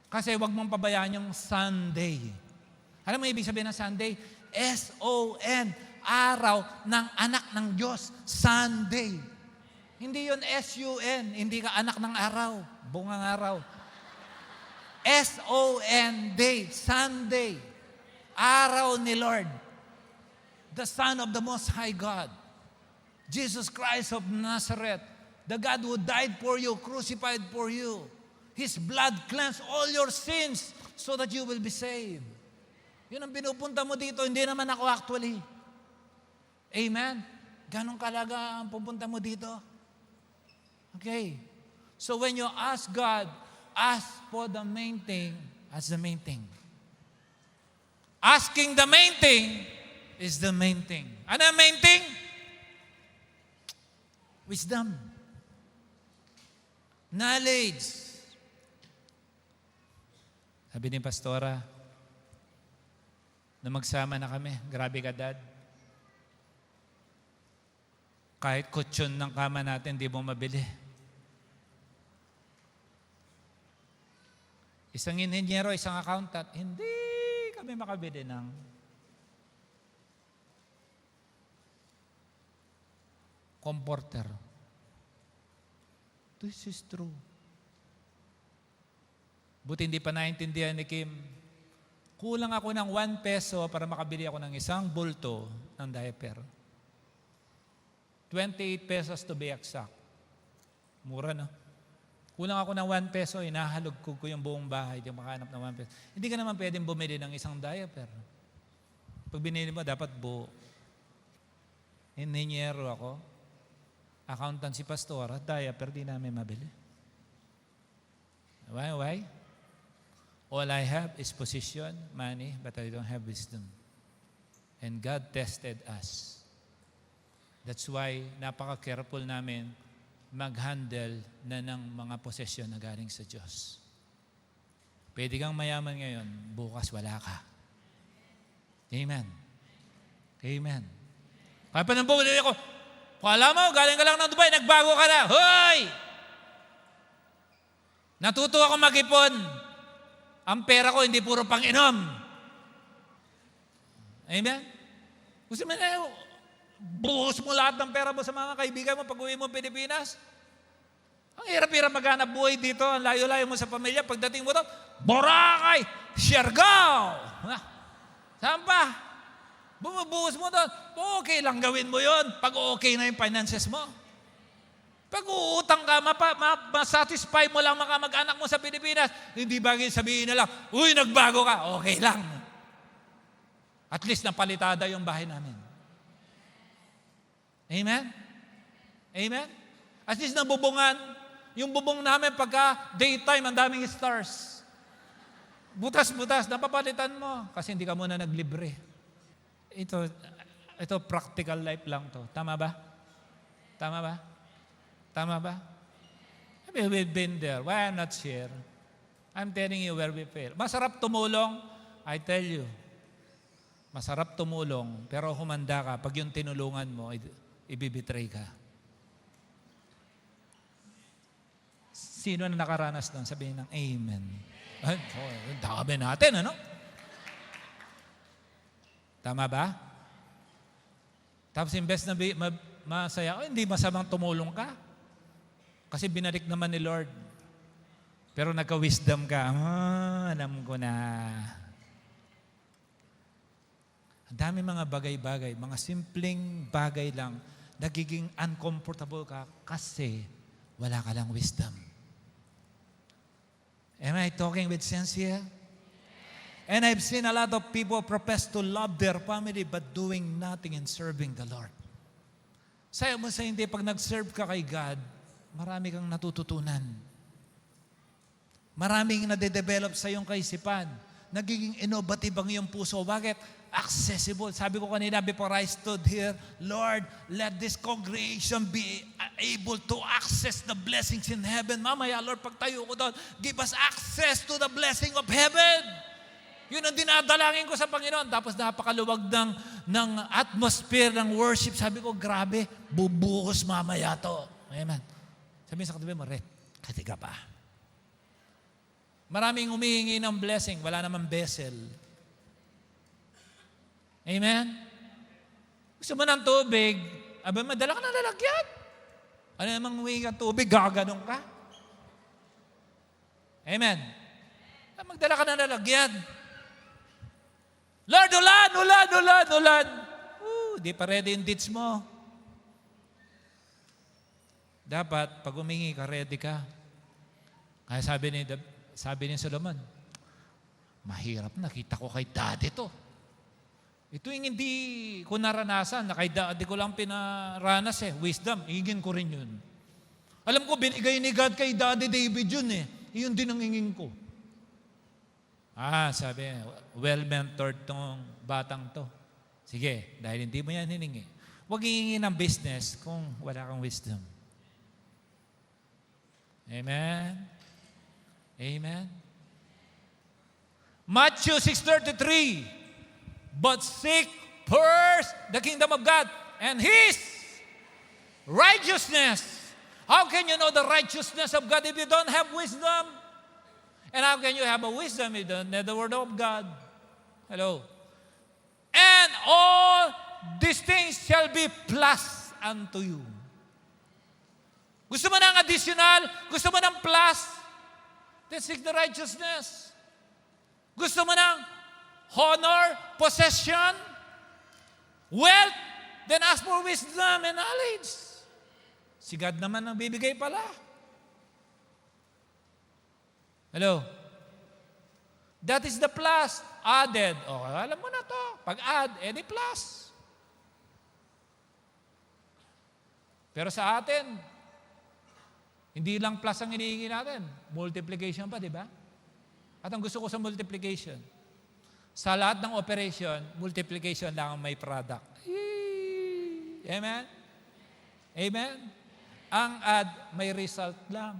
Kasi huwag mong pabayaan yung Sunday. Alam mo ibig sabihin ng Sunday? S-O-N, araw ng anak ng Diyos. Sunday. Hindi yun S-U-N, hindi ka anak ng araw, bungang araw. S-O-N, day, Sunday. Araw ni Lord. The Son of the Most High God. Jesus Christ of Nazareth. The God who died for you, crucified for you. His blood cleansed all your sins so that you will be saved. Yun ang pinupunta mo dito, hindi naman ako actually. Amen? Ganong kalaga ang pupunta mo dito? Okay. So when you ask God, ask for the main thing as the main thing. Asking the main thing is the main thing. Ano ang main thing? Wisdom. Knowledge. Sabi ni Pastora, na magsama na kami. Grabe ka, Dad. Kahit kutsyon ng kama natin, di mo mabili. Isang inhenyero, isang accountant, hindi kami makabili ng comforter. This is true. Buti hindi pa naintindihan ni Kim, kulang ako ng 1 peso para makabili ako ng isang bulto ng diaper. 28 pesos to be exact. Mura, no? Kulang ako ng 1 peso, inahalog ko yung buong bahay, yung makahanap ng 1 peso. Hindi ka naman pwedeng bumili ng isang diaper. Pag binili mo, dapat buo. Inhinyero ako, accountant si pastora, diaper di namin mabili. Why? All I have is position, money, but I don't have wisdom. And God tested us. That's why napaka-careful namin mag-handle na ng mga posesyon na galing sa Diyos. Pwede kang mayaman ngayon, bukas wala ka. Amen. Amen. Kaya pa nang bumili ako, kung alam mo, galing ka lang ng Dubai, nagbago ka na. Hoy! Natuto ako mag-ipon. Ang pera ko hindi puro pang-inom. Amen? Gusto mo na, buhos mo lahat ng pera mo sa mga kaibigan mo pag uwi mo Pilipinas. Ang hirap-hirap maghanap buhay dito, ang layo-layo mo sa pamilya. Pagdating mo to, Boracay, Siargao. Saan pa? Bumubuhos mo doon. Okay lang gawin mo yon pag okay na yung finances mo. Pag uutang ka, masatisfy mo lang mga mag-anak mo sa Pilipinas, hindi bagay sabihin na lang, uy, nagbago ka. Okay lang. At least napalitada yung bahay namin. Amen? Amen? At least nabubungan. Yung bubong namin pagka daytime, ang daming stars. Butas-butas, napapalitan mo. Kasi hindi ka muna naglibre. Ito practical life lang to. Tama ba? Tama ba? Tama ba? We've been there. Why I'm not here? I'm telling you where we fail. Masarap tumulong, I tell you. Masarap tumulong, pero humanda ka. Pag yung tinulungan mo, ibibitray ka. Sino na nakaranas doon? Sabihin ng amen. Ay, dami natin, ano? Tama ba? Tapos imbes na masaya, hindi masamang tumulong ka. Kasi binalik naman ni Lord. Pero nagka-wisdom ka. Alam ko na. Ang dami mga bagay-bagay, mga simpleng bagay lang, nagiging uncomfortable ka kasi wala ka lang wisdom. Am I talking with sense here? And I've seen a lot of people profess to love their family but doing nothing in serving the Lord. Sayo mo sa hindi, pag nag-serve ka kay God, marami kang natututunan. Maraming nade-develop sa iyong kaisipan. Nagiging innovative ang iyong puso. Bakit? Accessible. Sabi ko kanina before I stood here, Lord, let this congregation be able to access the blessings in heaven. Mamaya, Lord, pagtayo ko doon, give us access to the blessing of heaven. Yun ang dinadalangin ko sa Panginoon. Tapos napakaluwag ng atmosphere ng worship. Sabi ko, grabe, bubuhos mamaya to. Amen. Sabi sa katabi mo, kasi ka pa. Maraming humihingi ng blessing, wala namang vessel. Amen? Gusto mo ng tubig, madala ka ng lalagyan. Ano namang humingi ng tubig, gaganong ka. Amen? Magdala ka ng lalagyan. Lord, ulan. Di pa ready yung deeds mo. Dapat, pag humingi ka, ready ka. Kaya sabi ni Solomon, mahirap, nakita ko kay daddy to. Ito yung hindi ko naranasan, na kay daddy ko lang pinaranas wisdom, hingin ko rin yun. Alam ko, binigay ni God kay Daddy David yun Yun din ang hingin ko. Sabi, well-mentored tong batang to. Sige, dahil hindi mo yan hiningi. Huwag hihingi ng business kung wala kang wisdom. Amen? Amen? Matthew 6:33, but seek first the kingdom of God and His righteousness. How can you know the righteousness of God if you don't have wisdom? And how can you have a wisdom if you don't know the Word of God? Hello? And all these things shall be plus unto you. Gusto mo ng additional? Gusto mo ng plus? Then seek the righteousness. Gusto mo ng honor, possession, wealth? then ask for wisdom and knowledge. Si God naman ang bibigay pala. Hello? That is the plus. Added. O, alam mo na to. Pag add, edi plus. Pero sa atin, hindi lang plus ang hinihingi natin. Multiplication pa, di ba? At ang gusto ko sa multiplication, sa lahat ng operation, multiplication lang ang may product. Amen? Amen? Ang add, may result lang.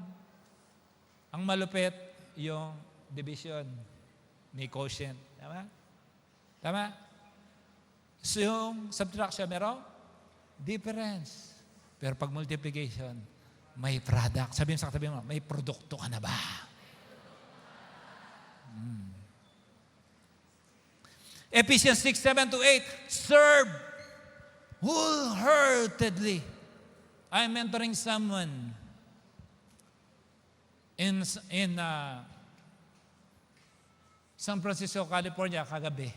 Ang malupit, yung division, may quotient. Tama? Tama? So yung subtraction, merong difference. Pero pag multiplication, may product. Sabihin sa katabi mo, may produkto ka na ba? Ephesians 6:7-8, serve wholeheartedly. I'm mentoring someone in San Francisco, California, kagabi.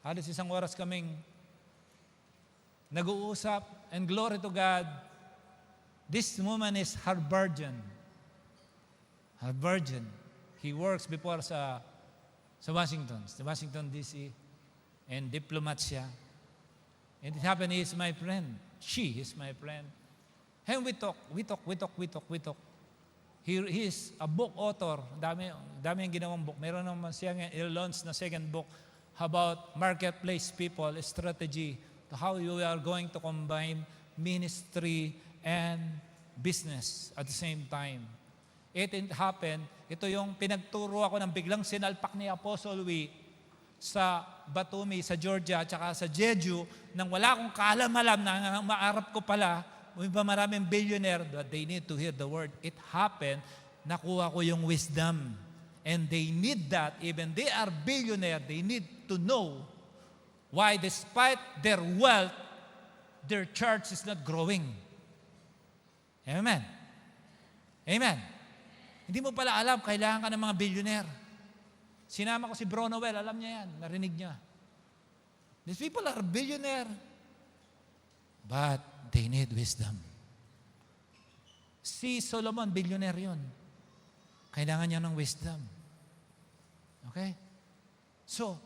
Halos isang oras kaming nag-uusap, and glory to God, this woman is her virgin. Her virgin. He works before sa Washington, D.C. And diplomat siya. And it happened, he is my friend. She is my friend. And we talk. He is a book author. Dami yung ginawang book. Meron naman siyang i-launch na second book about marketplace people, strategy, to how you are going to combine ministry and business at the same time. It happened, ito yung pinagturo ako ng biglang sinalpak ni Apostle Wee sa Batumi, sa Georgia, at saka sa Jeju, nang wala akong kaalam-alam na maarap ko pala, may maraming billionaire that they need to hear the word. It happened, nakuha ko yung wisdom. And they need that, even they are billionaire, they need to know why despite their wealth, their church is not growing. Amen. Amen. Hindi mo pala alam, kailangan ka ng mga billionaire. Sinama ko si Bro Noel, alam niya yan, narinig niya. These people are billionaire, but they need wisdom. Si Solomon, billionaire yun. Kailangan niya ng wisdom. Okay? So,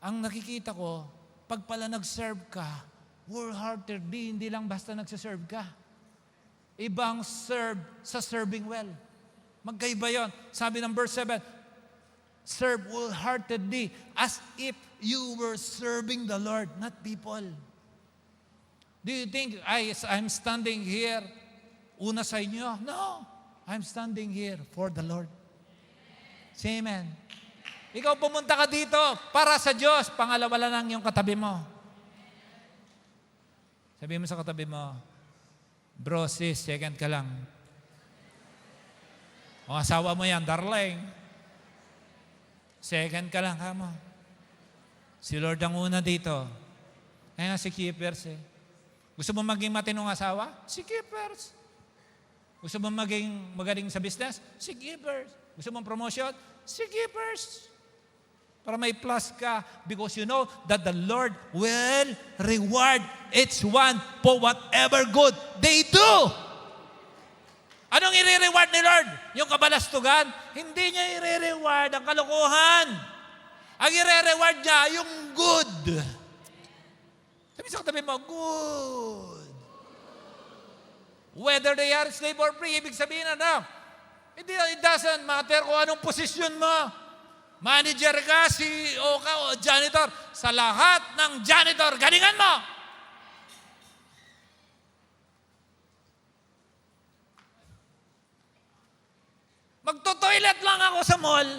ang nakikita ko, pag pala nag-serve ka, wholeheartedly, hindi lang basta nagsiserve ka. Ibang serve sa serving well. Magkaiba yun. Sabi ng verse 7, serve wholeheartedly as if you were serving the Lord, not people. Do you think I'm standing here una sa inyo? No. I'm standing here for the Lord. Say amen. Ikaw pumunta ka dito para sa Diyos. Pangalawa lang yung katabi mo. Sabihin mo sa katabi mo, bro, sis, second ka lang. O asawa mo yan, darling. Second ka lang, kamo. Si Lord ang una dito. Kaya nga si Keepers eh. Gusto mo maging matinong asawa? Si Keepers. Gusto mo maging magaling sa business? Si Keepers. Gusto mo promotion? Si Keepers. Para may plus ka, because you know that the Lord will reward each one for whatever good they do. Anong i-reward ni Lord? Yung kabalastugan? Hindi niya i-reward ang kalokohan. Ang i-reward niya, yung good. Sabi sa katabi mo, good. Whether they are slave or free, ibig sabihin ano? It doesn't matter kung anong posisyon mo. Manager ka, CEO ka, o janitor. Sa lahat ng janitor, galingan mo. Magto-toilet lang ako sa mall.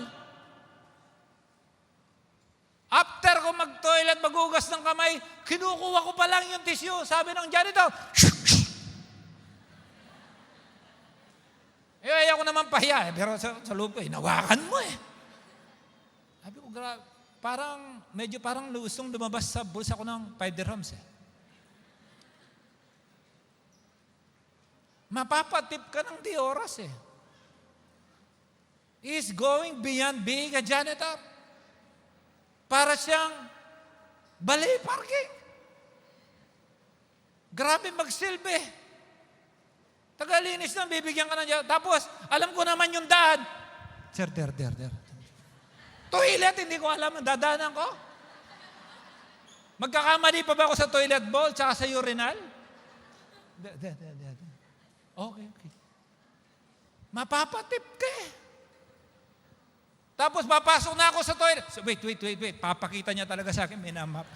After ko mag-toilet, magugas ng kamay, kinukuha ko pa lang yung tissue. Sabi ng janitor, ayaw ko naman pahiya. Pero sa loob ko, hinawakan mo eh. Sabi ko, parang, medyo parang lusong lumabas sa bulsa ko ng 5 dirhams eh. Mapapatip ka ng di oras eh. He's going beyond being a janitor. Para siyang ballet parking. Grabe magsilbi. Tagalinis lang, bibigyan ka ng Diyos. Tapos, alam ko naman yung daan. Sir, der. Toilet, hindi ko alam. Dadaanan ko. Magkakamali pa ba ako sa toilet bowl tsaka sa urinal? Okay. Mapapatip ka eh. Tapos papasok na ako sa toilet. So, wait. Papakita niya talaga sa akin, minamap.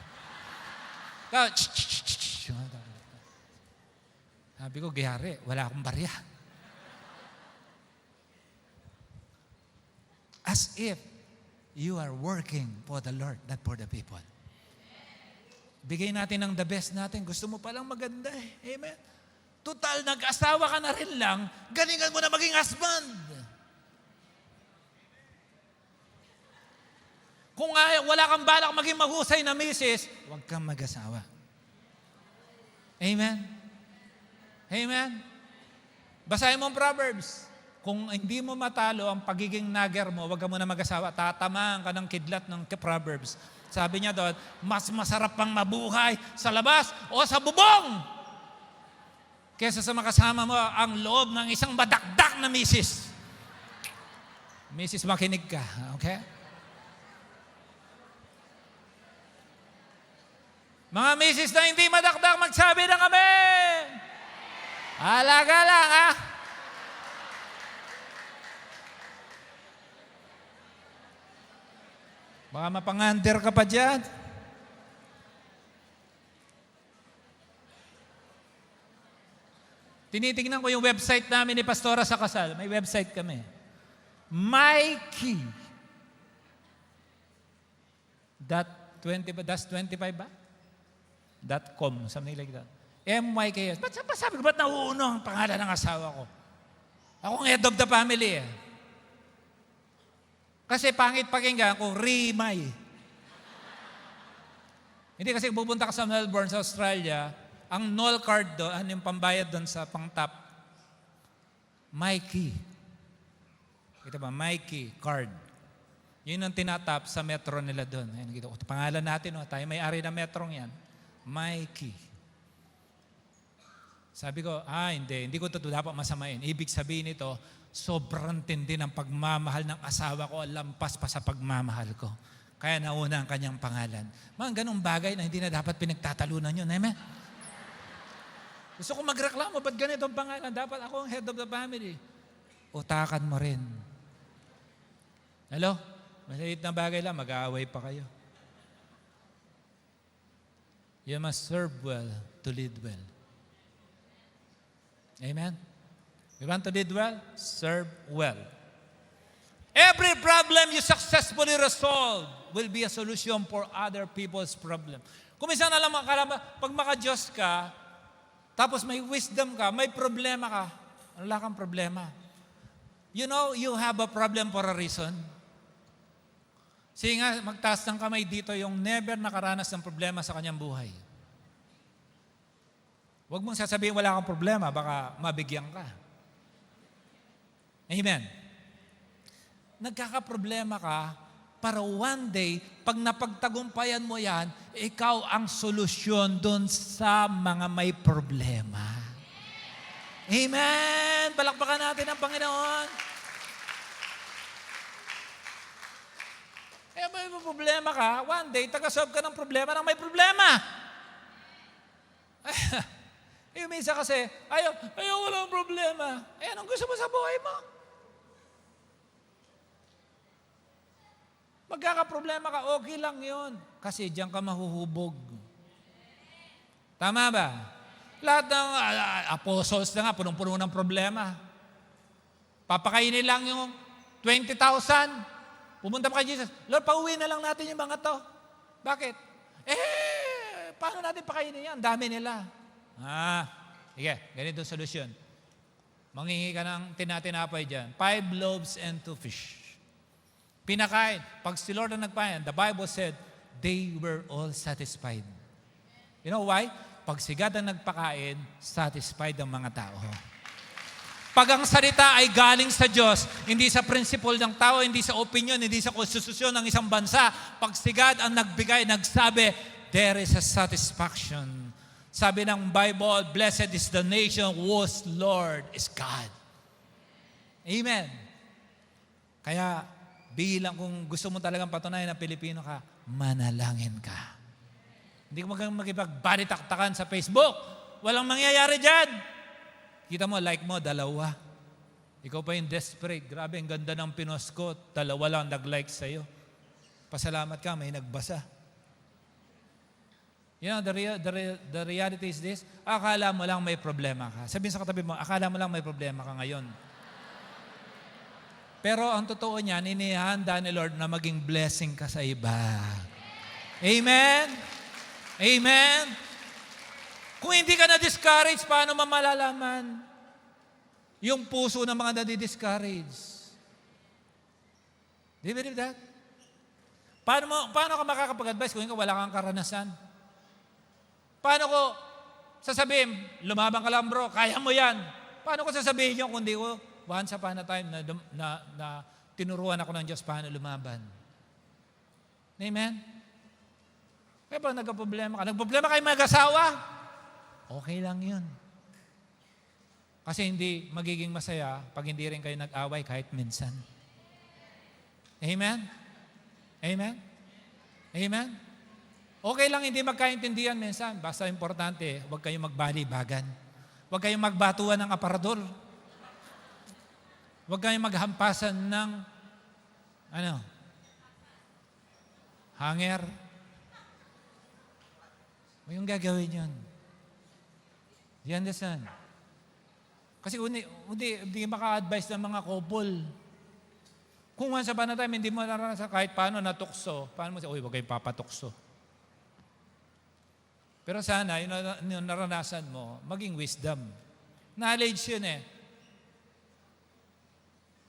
Sabi ko, giyari, wala akong barya. As if you are working for the Lord, not for the people. Bigay natin ng the best natin. Gusto mo palang maganda eh. Amen? Total, nag-asawa ka na rin lang, galingan mo na maging husband. Kung wala kang balak maging mahusay na misis, huwag kang mag-asawa. Amen? Amen? Basahin mo ang Proverbs. Kung hindi mo matalo ang pagiging nagger mo, huwag ka muna mag-asawa. Tatamaan ka ng kidlat ng Proverbs. Sabi niya doon, mas masarap pang mabuhay sa labas o sa bubong kesa sa makasama mo ang loob ng isang madakdak na misis. Misis, makinig ka. Okay? Mga misis na hindi madakdak, magsabi ng amen. Alaga lang, ha? Baka mapangander ka pa dyan. Tinitingnan ko yung website namin ni Pastora sa kasal. May website kami. MyKey.25 ba? .com, something like that. MYKS. Ba't sabi ko, ba't nauuno ang pangalan ng asawa ko? Ako ang head of the family eh. Kasi pangit pakinggan ko, Rimay. Hindi kasi pupunta ka sa Melbourne, sa Australia, ang NOL card doon, yung pambayad doon sa pang-top, MyKey. Kita ba? MyKey card. Yun ang tinatap sa metro nila doon. Ayun, pangalan natin, tayo may-ari na metrong yan. MyKey. Sabi ko, hindi ko ito dapat masamain. Ibig sabihin nito, sobrang tindi ng pagmamahal ng asawa ko, lampas pa sa pagmamahal ko. Kaya nauna ang kanyang pangalan. Mga ganong bagay na hindi na dapat pinagtatalunan yun. Amen? Gusto ko magreklamo, ba't ganito ang pangalan? Dapat ako ang head of the family. Utakan mo rin. Hello? Maliit na bagay lang, mag-aaway pa kayo. You must serve well to lead well. Amen? You want to lead well? Serve well. Every problem you successfully resolve will be a solution for other people's problem. Kung minsan alam mo, pag maka-Diyos ka, tapos may wisdom ka, may problema ka, wala kang problema. You know, you have a problem for a reason. Sige nga, magtaas ng kamay dito yung never nakaranas ng problema sa kanyang buhay. Huwag mong sasabihin wala kang problema, baka mabigyan ka. Amen. Nagkakaproblema ka, para one day, pag napagtagumpayan mo yan, ikaw ang solusyon doon sa mga may problema. Amen! Palakpakan natin ang Panginoon. May problema ka, one day, taga-solve ka ng problema ng may problema. Minsan kasi, ayaw walang problema. Anong gusto mo sa buhay mo? Magkakaproblema ka, okay lang yun. Kasi diyan ka mahuhubog. Tama ba? Lahat ng apostles na nga, punong-puno ng problema. Papakainin lang yung 20,000. Pumunta pa kay Jesus, Lord, pauwi na lang natin yung mga to. Bakit? Paano natin pakainin yan? Dami nila. Sige, ganito solusyon. Manghingi ka ng tinatinapay dyan. 5 loaves and 2 fish. Pinakain. Pag si Lord ang nagpain, the Bible said, they were all satisfied. You know why? Pag si God ang nagpakain, satisfied ang mga tao. Pag ang salita ay galing sa Diyos, hindi sa principle ng tao, hindi sa opinion, hindi sa konstitusyon ng isang bansa, pag si God ang nagbigay, nagsabi, there is a satisfaction Sabi ng Bible, blessed is the nation whose Lord is God. Amen. Kaya, bilang kung gusto mo talagang patunayan na Pilipino ka, manalangin ka. Hindi ko magibag-balitaktakan sa Facebook. Walang mangyayari dyan. Kita mo, like mo, 2. Ikaw pa yung desperate. Grabe, ang ganda ng pinost ko. 2 lang nag-like sa'yo. Pasalamat ka, may nagbasa. You know, the reality is this, akala mo lang may problema ka. Sabihin sa katabi mo, akala mo lang may problema ka ngayon. Pero ang totoo niyan, inihanda ni Lord na maging blessing ka sa iba. Amen? Amen? Kung hindi ka na-discourage, paano malalaman yung puso ng mga nadi-discourage? Do you believe that? Paano ka makakapag-advise kung wala kang karanasan? Paano ko sasabihin, lumabang ka lang bro, kaya mo yan. Paano ko sasabihin yun kung di ko once upon a time na tinuruan ako ng Diyos paano lumaban? Amen? Kaya pag nagproblema kayo mag-asawa, okay lang yun. Kasi hindi magiging masaya pag hindi rin kayo nag-away kahit minsan. Amen? Amen? Amen? Okay lang hindi magkaintindihan minsan. Basta importante, huwag kayong magbalibagan. Huwag kayong magbatuan ng aparador. Huwag kayong maghampasan ng hanger. Huwag yung gagawin yun. You understand? Kasi hindi maka-advise ng mga couple. Kung once upon a time, hindi mo naranasan kahit paano natukso, paano mo siya, huwag kayong papatukso. Pero sana, yung naranasan mo, maging wisdom. Knowledge yun eh.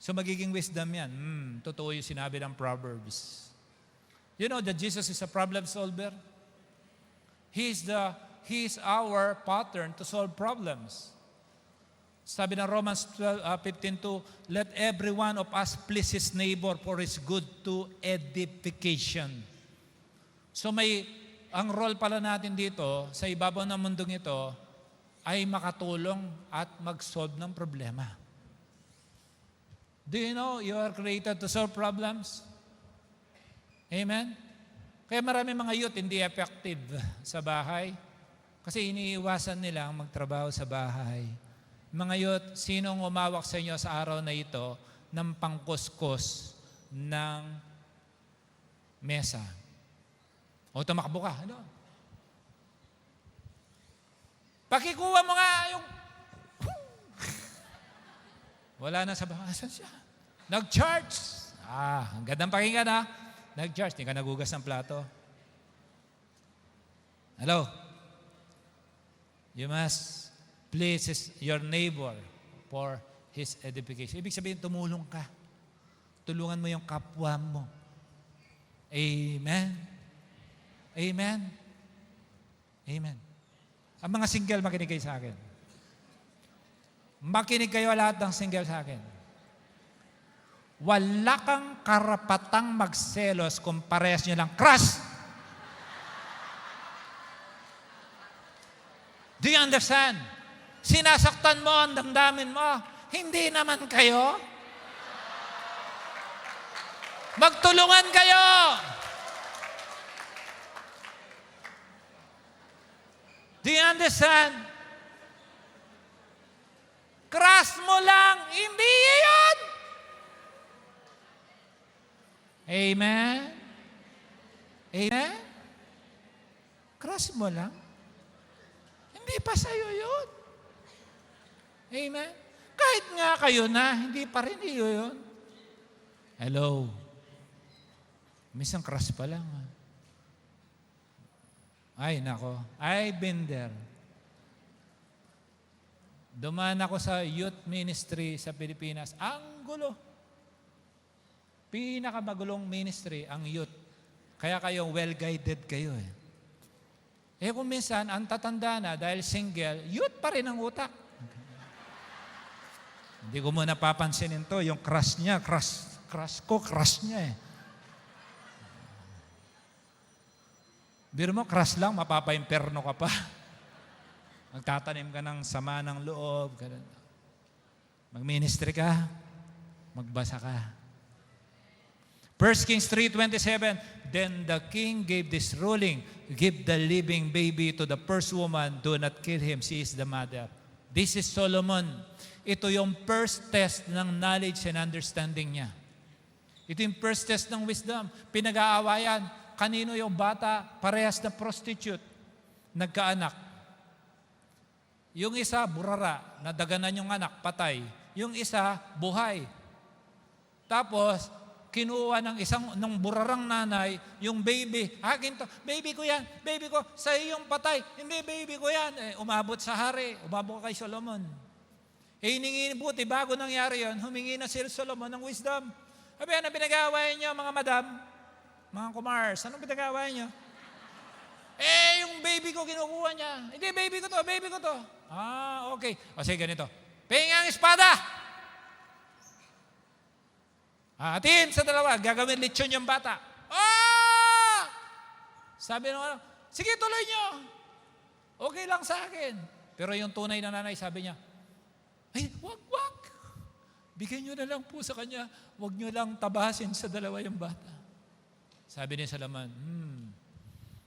So magiging wisdom yan. Totoo yung sinabi ng Proverbs. You know that Jesus is a problem solver? He is our pattern to solve problems. Sabi ng Romans 15:2, let every one of us please his neighbor for his good to edification. So ang role pala natin dito, sa ibabaw ng mundong ito, ay makatulong at mag-solve ng problema. Do you know you are created to solve problems? Amen? Kaya marami mga youth hindi effective sa bahay kasi iniiwasan nila ang magtrabaho sa bahay. Mga youth, sinong umawak sa inyo sa araw na ito ng pangkuskus ng mesa? O tumakbo ka. Ano? Pakikuha mo nga yung... Wala na sa bahay. Asan siya? Nag-charge. Ang gandang pakinggan ha. Nag-charge. Hindi ka nagugas ng plato. Hello? You must please your neighbor for his edification. Ibig sabihin, tumulong ka. Tulungan mo yung kapwa mo. Amen? Amen? Amen. Ang mga single, makinig kayo sa akin. Makinig kayo lahat ng single sa akin. Wala kang karapatang magselos kung parehas nyo lang crush. Do you understand? Sinasaktan mo ang damdamin mo. Hindi naman kayo. Magtulungan kayo. Do you understand? Crush mo lang, hindi yun. Amen? Amen? Crush mo lang. Hindi pa sa'yo yun. Amen? Kahit nga kayo na, hindi pa rin iyo yun. Hello? Minsan crush pa lang. Ay, nako. I've been there. Dumaan ako sa youth ministry sa Pilipinas. Ang gulo. Pinakamagulong ministry ang youth. Kaya kayo well-guided kayo eh. Kung minsan, ang tatanda na dahil single, youth pa rin ang utak. Hindi ko muna papansinin to, yung crush niya, crush niya eh. Biro mo, crush lang, mapapa-imperno ka pa. Magtatanim ka ng sama ng loob. Mag-ministry ka. Magbasa ka. 1 Kings 3:27, then the king gave this ruling, give the living baby to the first woman, do not kill him, she is the mother. This is Solomon. Ito yung first test ng knowledge and understanding niya. Ito yung first test ng wisdom. Pinag-aawayan, kanino yung bata, parehas na prostitute, nagkaanak. Yung isa, burara, nadaganan yung anak, patay. Yung isa, buhay. Tapos, kinuha ng burarang nanay, yung baby, akin to, baby ko yan, baby ko, sa iyong patay, hindi baby ko yan. Umabot sa hari, umabot kay Solomon. Hiningi buti, bago nangyari yon, humingi na si Solomon ng wisdom. Sabi, ano pinag-aawayan niyo, mga madam, mga kumars, anong pinag-aawayan niyo? Yung baby ko kinukuha niya. Hindi, baby ko to, baby ko to. Okay. O sige, ganito. Pengang espada! Atin sa dalawa, gagawin lechon yung bata. Sabi nung ano, sige tuloy nyo. Okay lang sa akin. Pero yung tunay na nanay, sabi niya, ay, wag. Bigyan nyo na lang po sa kanya. Wag nyo lang tabasin sa dalawa yung bata. Sabi ni Solomon,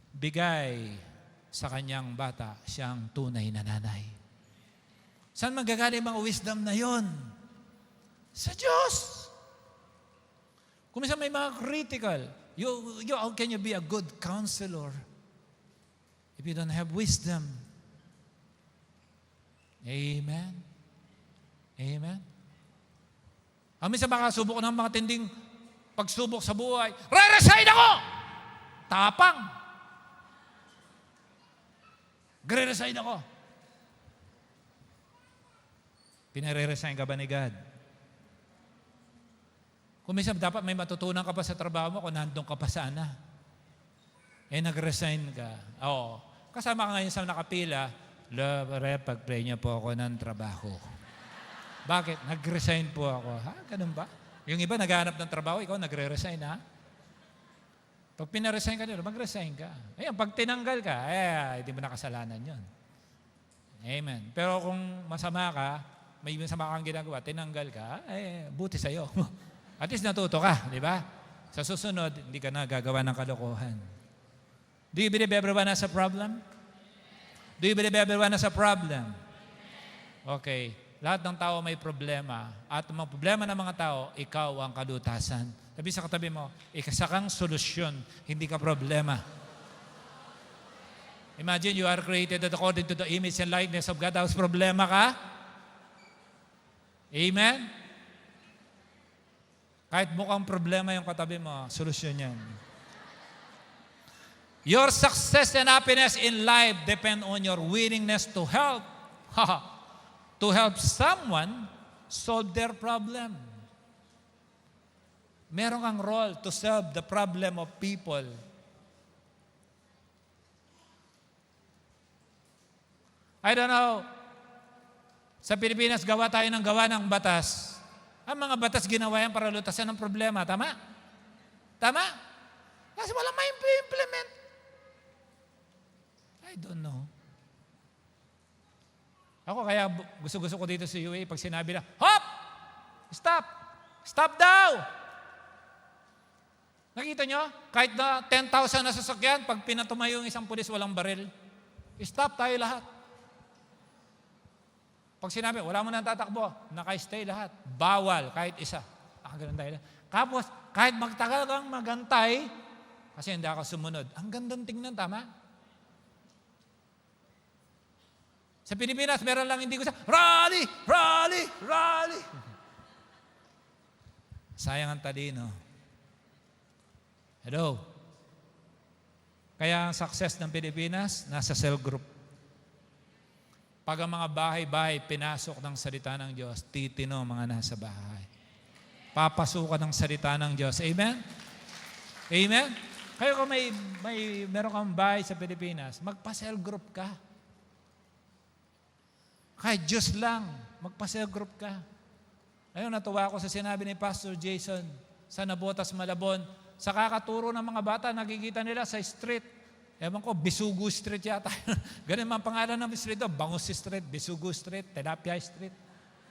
bigay sa kanyang bata siyang tunay na nanay. Saan manggagaling mga wisdom na yon? Sa Diyos. Kung minsan may mga critical, how can you be a good counselor if you don't have wisdom? Amen? Amen? Minsan makasubok ng mga tinding pagsubok sa buhay. Re-resign ako! Tapang! Re-resign ako. Pinare-resign ka ba ni God? Kung minsan dapat may matutunan ka pa sa trabaho mo kung nandun ka pa sana. Nag-resign ka. Oo. Kasama ka ngayon sa nakapila, pag-pray niyo po ako ng trabaho. Bakit? Nag-resign po ako. Ganun ba? Yung iba naghahanap ng trabaho, ikaw nagre-resign, ha? Pag pinaresign ka nila, mag-resign ka. Pag tinanggal ka, hindi mo nakasalanan yun. Amen. Pero kung masama ka, may masama kang ginagawa, tinanggal ka, buti sa'yo. At least natuto ka, di ba? Sa susunod, hindi ka na gagawa ng kalokohan. Do you believe everyone has a problem? Do you believe everyone has a problem? Okay. Lahat ng tao may problema. At ang problema ng mga tao, ikaw ang kalutasan. Sabi sa katabi mo, isa kang solusyon, hindi ka problema. Imagine you are created according to the image and likeness of God. Tapos problema ka? Amen? Kahit mukhang problema yung katabi mo, solusyon yan. Your success and happiness in life depend on your willingness to help. To help someone solve their problem. Meron kang role to solve the problem of people. I don't know. Sa Pilipinas, gawa tayo ng batas. Ang mga batas ginawa yan para lutasan ng problema. Tama? Tama? Kasi walang ma-implement. I don't know. Ako kaya gusto ko dito sa UAE pag sinabi na, hop! Stop! Stop daw! Nakita nyo? Kahit na 10,000 na sasakyan, pag pinatumayo yung isang pulis, walang baril. Stop tayo lahat. Pag sinabi, wala mo nang tatakbo, naka-stay lahat. Bawal, kahit isa. Ganun tayo. Tapos, kahit magtagal kang magantay, kasi hindi ako sumunod. Ang gandang tingnan, tama? Sa Pilipinas, meron lang hindi ko rally! Sayang ang talino. Hello? Kaya ang success ng Pilipinas, nasa cell group. Pag ang mga bahay-bahay pinasok ng salita ng Diyos, titino mga nasa bahay. Papasukan ng salita ng Diyos. Amen? Amen? Kaya kung meron kang bahay sa Pilipinas, magpa-cell group ka. Kahit Diyos lang, magpa-cell group ka. Ayun, natuwa ako sa sinabi ni Pastor Jason sa Nabotas, Malabon. Sa kakaturo ng mga bata, nakikita nila sa street, Ewan ko, Bisugo Street yata. Ganun man pangalan ng street doon. Bangus Street, Bisugo Street, Tilapia Street,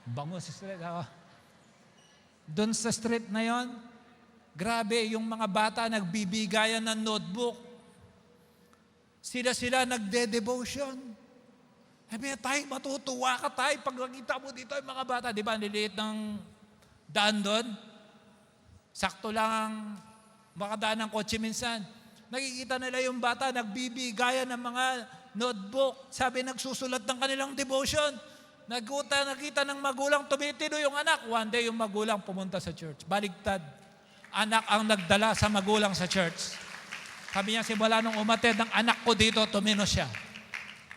Bangus Street. Doon sa street na yon, grabe, yung mga bata nagbibigayan ng notebook. Sila nagde-devotion. Sabi tayo, matutuwa ka tayo pag nakita mo dito yung mga bata. Di ba, niliit ng daan doon? Sakto lang ang makadaan ng kotse minsan. Nakikita nila yung bata, nagbibigayan ng mga notebook. Sabi, nagsusulat ng kanilang devotion. Nakita ng magulang, tumitino yung anak. One day, yung magulang pumunta sa church. Baligtad. Anak ang nagdala sa magulang sa church. Sabi niya, simula nung umatid ng anak ko dito, tumino siya.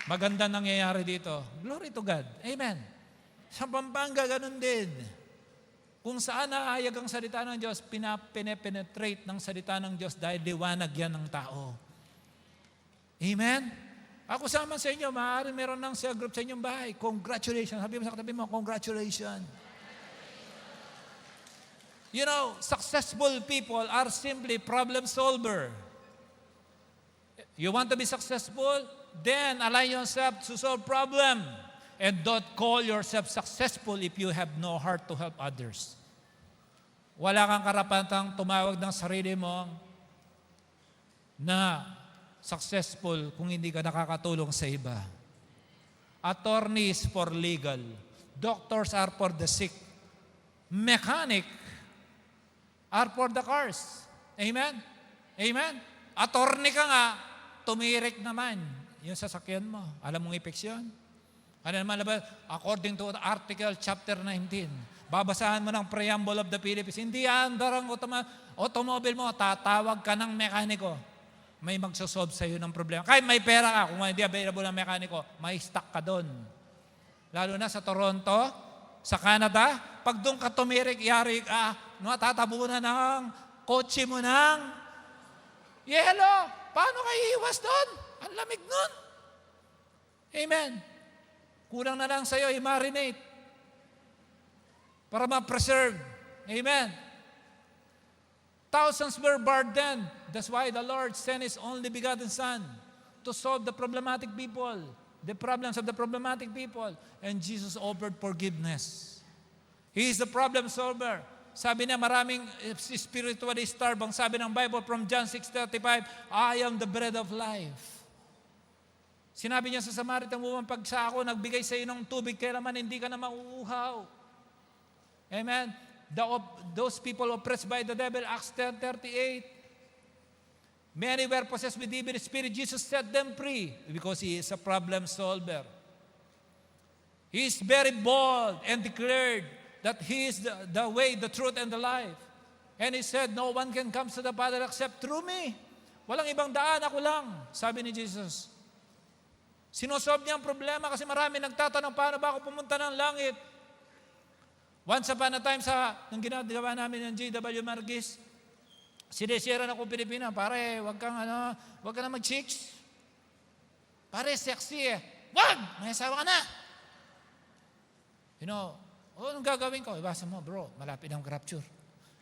Maganda nangyayari dito. Glory to God. Amen. Sa Pampanga, ganun din. Kung saan naayag ang salita ng Diyos, pinapenetrate ng salita ng Diyos dahil liwanag yan ng tao. Amen? Ako sama sa inyo, maaaring meron ng cell group sa inyong bahay. Congratulations. Sabi mo sa katabi mo, congratulations. You know, successful people are simply problem solver. You want to be successful? Then align yourself to solve problem. And don't call yourself successful if you have no heart to help others. Wala kang karapatang tumawag ng sarili mo na successful kung hindi ka nakakatulong sa iba. Attorneys for legal. Doctors are for the sick. Mechanic are for the cars. Amen? Amen? Attorney ka nga, tumirik naman yung sasakyan mo. Alam mong epeks yun? Ano naman, according to Article Chapter 19, babasahan mo ng Preamble of the Philippines, hindi yan, darang automobile mo, tatawag ka ng mekaniko. May magsosolve sa iyo ng problema. Kahit may pera ka, kung hindi available ng mekaniko, may stock ka doon. Lalo na sa Toronto, sa Canada, pag doon ka tumirik, yari ka, tatabunan ng kotse mo ng yelo. Paano kayo iwas doon? Ang lamig nun. Amen. Kulang na lang sa'yo, i-marinate para ma-preserve. Amen. Thousands were burdened. That's why the Lord sent His only begotten Son to solve the problematic people, the problems of the problematic people. And Jesus offered forgiveness. He is the problem solver. Sabi niya, maraming spiritually starved. Ang sabi ng Bible from John 6:35, I am the bread of life. Sinabi niya sa Samaritan woman, pag sa ako nagbigay sa iyo ng tubig, kailanman hindi ka na mauuhaw. Amen? Those people oppressed by the devil, Acts 10:38. Many were possessed with evil spirit. Jesus set them free because He is a problem solver. He is very bold and declared that He is the way, the truth, and the life. And He said, no one can come to the Father except through me. Walang ibang daan, ako lang, sabi ni Jesus. Sinosolve niya ang problema kasi marami nagtatanong, paano ba ako pumunta ng langit? Once upon a time, nung ginagawa namin ng J.W. Marquis, sinesira na kong Pilipina, pare, wag ka na mag-chicks. Pare, sexy eh. Wag! May asawa ka na. You know, anong gagawin ko? Ibasa mo, bro, malapit ang rapture.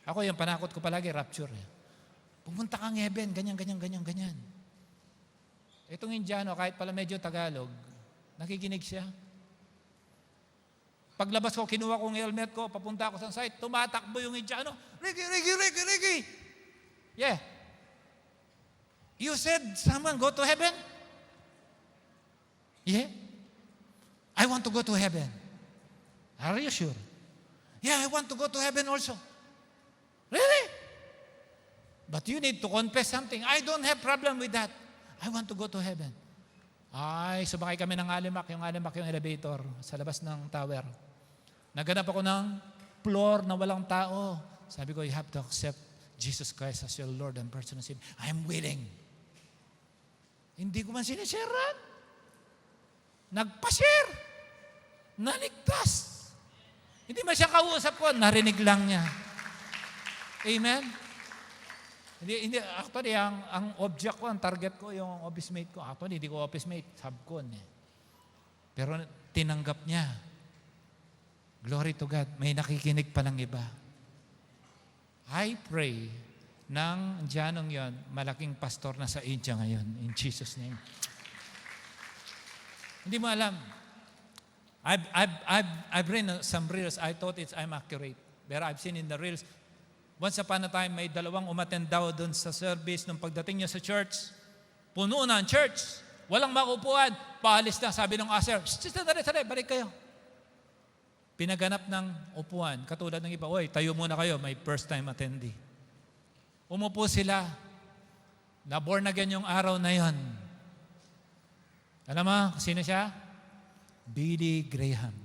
Ako, yung panakot ko palagi, rapture. Pumunta kang heaven, ganyan. Itong Indiano, kahit pala medyo Tagalog, nakikinig siya. Paglabas ko, kinuha kong helmet ko, papunta ako sa site, tumatakbo yung Indiano, Ricky! Yeah. You said someone go to heaven? Yeah. I want to go to heaven. Are you sure? Yeah, I want to go to heaven also. Really? But you need to confess something. I don't have problem with that. I want to go to heaven. Ay, sumakay kami ng Alimak yung elevator sa labas ng tower. Naganap ako ng floor na walang tao. Sabi ko, you have to accept Jesus Christ as your Lord and personal Savior. I'm willing. Hindi ko man sinisiran. Nagpa-share. Naligtas. Hindi man siya kausap ko, narinig lang niya. Amen? Hindi, actually, ang object ko, ang target ko, yung office mate ko. Actually, hindi ko office mate, subcon eh. Pero tinanggap niya. Glory to God, may nakikinig pa ng iba. I pray ng Indianong yon, malaking pastor na sa India ngayon. In Jesus' name. Hindi mo alam. I've read some reels. I thought I'm accurate. Pero I've seen in the reels, once upon a time, may dalawang umattend daw doon sa service. Nung pagdating niya sa church, puno na ang church. Walang makupuan. Paalis na, sabi ng usher, sandali, balik kayo. Pinaganap ng upuan, katulad ng iba, oy, tayo muna kayo, may first time attendee. Umupo sila. Na-born again yung araw na yon. Alam mo, sino siya? Billy Graham.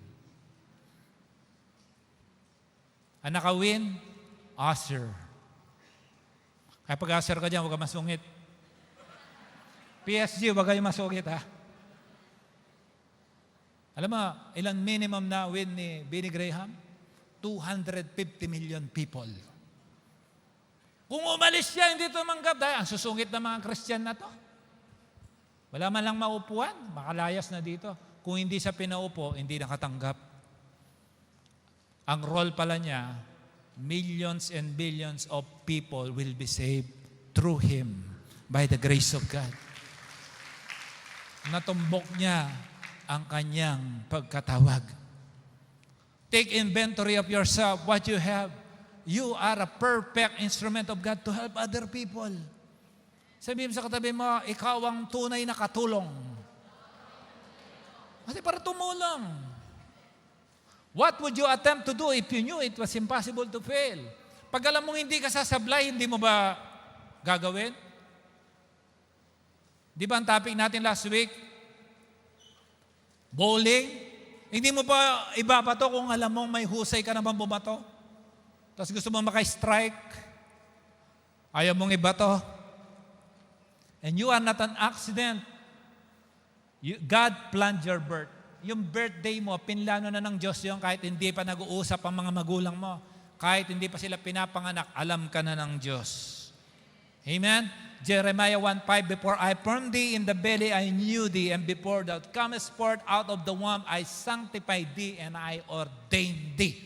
Ang nakawin, usher. Kaya pag usher ka dyan, huwag ka masungit. PSG, huwag kayo masungit, ha? Alam mo, ilan minimum na win ni Billy Graham? 250 million people. Kung umalis siya, hindi tumanggap dahil ang susungit ng mga Christian na to. Wala man lang maupuan, makalayas na dito. Kung hindi siya pinaupo, hindi nakatanggap. Ang role pala niya, millions and billions of people will be saved through him by the grace of God. Natumbok niya ang kanyang pagkatawag. Take inventory of yourself, what you have. You are a perfect instrument of God to help other people. Sabihin sa katabi mo, ikaw ang tunay na katulong. Kasi para tumulong. What would you attempt to do if you knew it was impossible to fail? Pag alam mong hindi ka sasablay, hindi mo ba gagawin? Di ba ang topic natin last week? Bowling? Hindi mo pa ibabato kung alam mong may husay ka naman bumato? Tapos gusto mo maka-strike? Ayaw mong ibato? And you are not an accident. God planned your birth. Yung birthday mo, pinlano na ng Diyos yun kahit hindi pa nag-uusap ang mga magulang mo. Kahit hindi pa sila pinapanganak, alam ka na ng Diyos. Amen? Jeremiah 1:5, before I formed thee in the belly, I knew thee, and before thou comest forth out of the womb, I sanctified thee, and I ordained thee.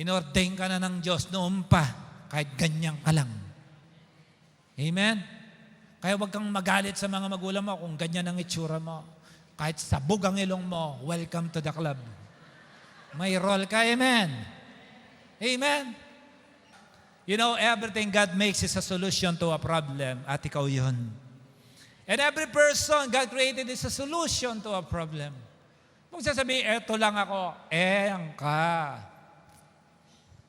Inordain ka na ng Diyos noon pa, kahit ganyan ka lang. Amen? Kaya huwag kang magalit sa mga magulang mo kung ganyan ang itsura mo. Kahit sabog ang ilong mo, welcome to the club. May role ka, amen? Amen? You know, everything God makes is a solution to a problem. At ikaw yun. And every person God created is a solution to a problem. Kung sasabihin, eto lang ako, ang ka.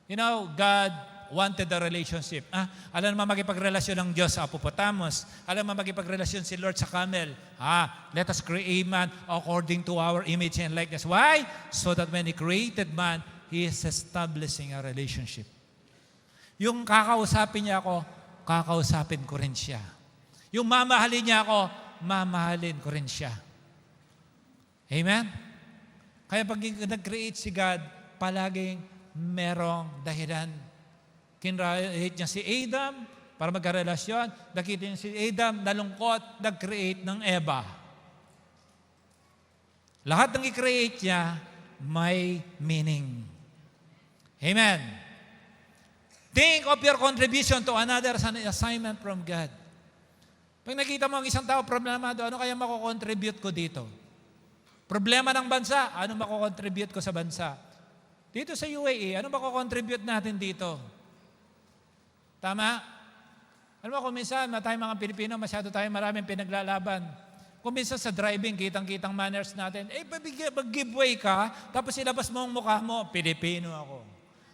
You know, God wanted a relationship. Alam naman makipagrelasyon ng Diyos sa Apopotamos. Alam naman makipagrelasyon si Lord sa camel. Let us create man according to our image and likeness. Why? So that when He created man, He is establishing a relationship. Yung kakausapin niya ako, kakausapin ko rin siya. Yung mamahalin niya ako, mamahalin ko rin siya. Amen? Kaya pag nag-create si God, palaging merong dahilan. Kinrehate niya si Adam para magkarelasyon. Nakita niya si Adam, nalungkot, nag-create ng Eva. Lahat ng i-create niya, may meaning. Amen? Think of your contribution to another as an assignment from God. Pag nakita mo ang isang tao problemado, ano kaya mako-contribute ko dito? Problema ng bansa, ano mako-contribute ko sa bansa? Dito sa UAE, ano mako-contribute natin dito? Tama? Alam mo, kung minsan, tayong mga Pilipino, masyado tayong maraming pinaglalaban. Kung minsan sa driving, kitang-kitang manners natin, mag-giveaway ka, tapos ilabas mo ang mukha mo, Pilipino ako.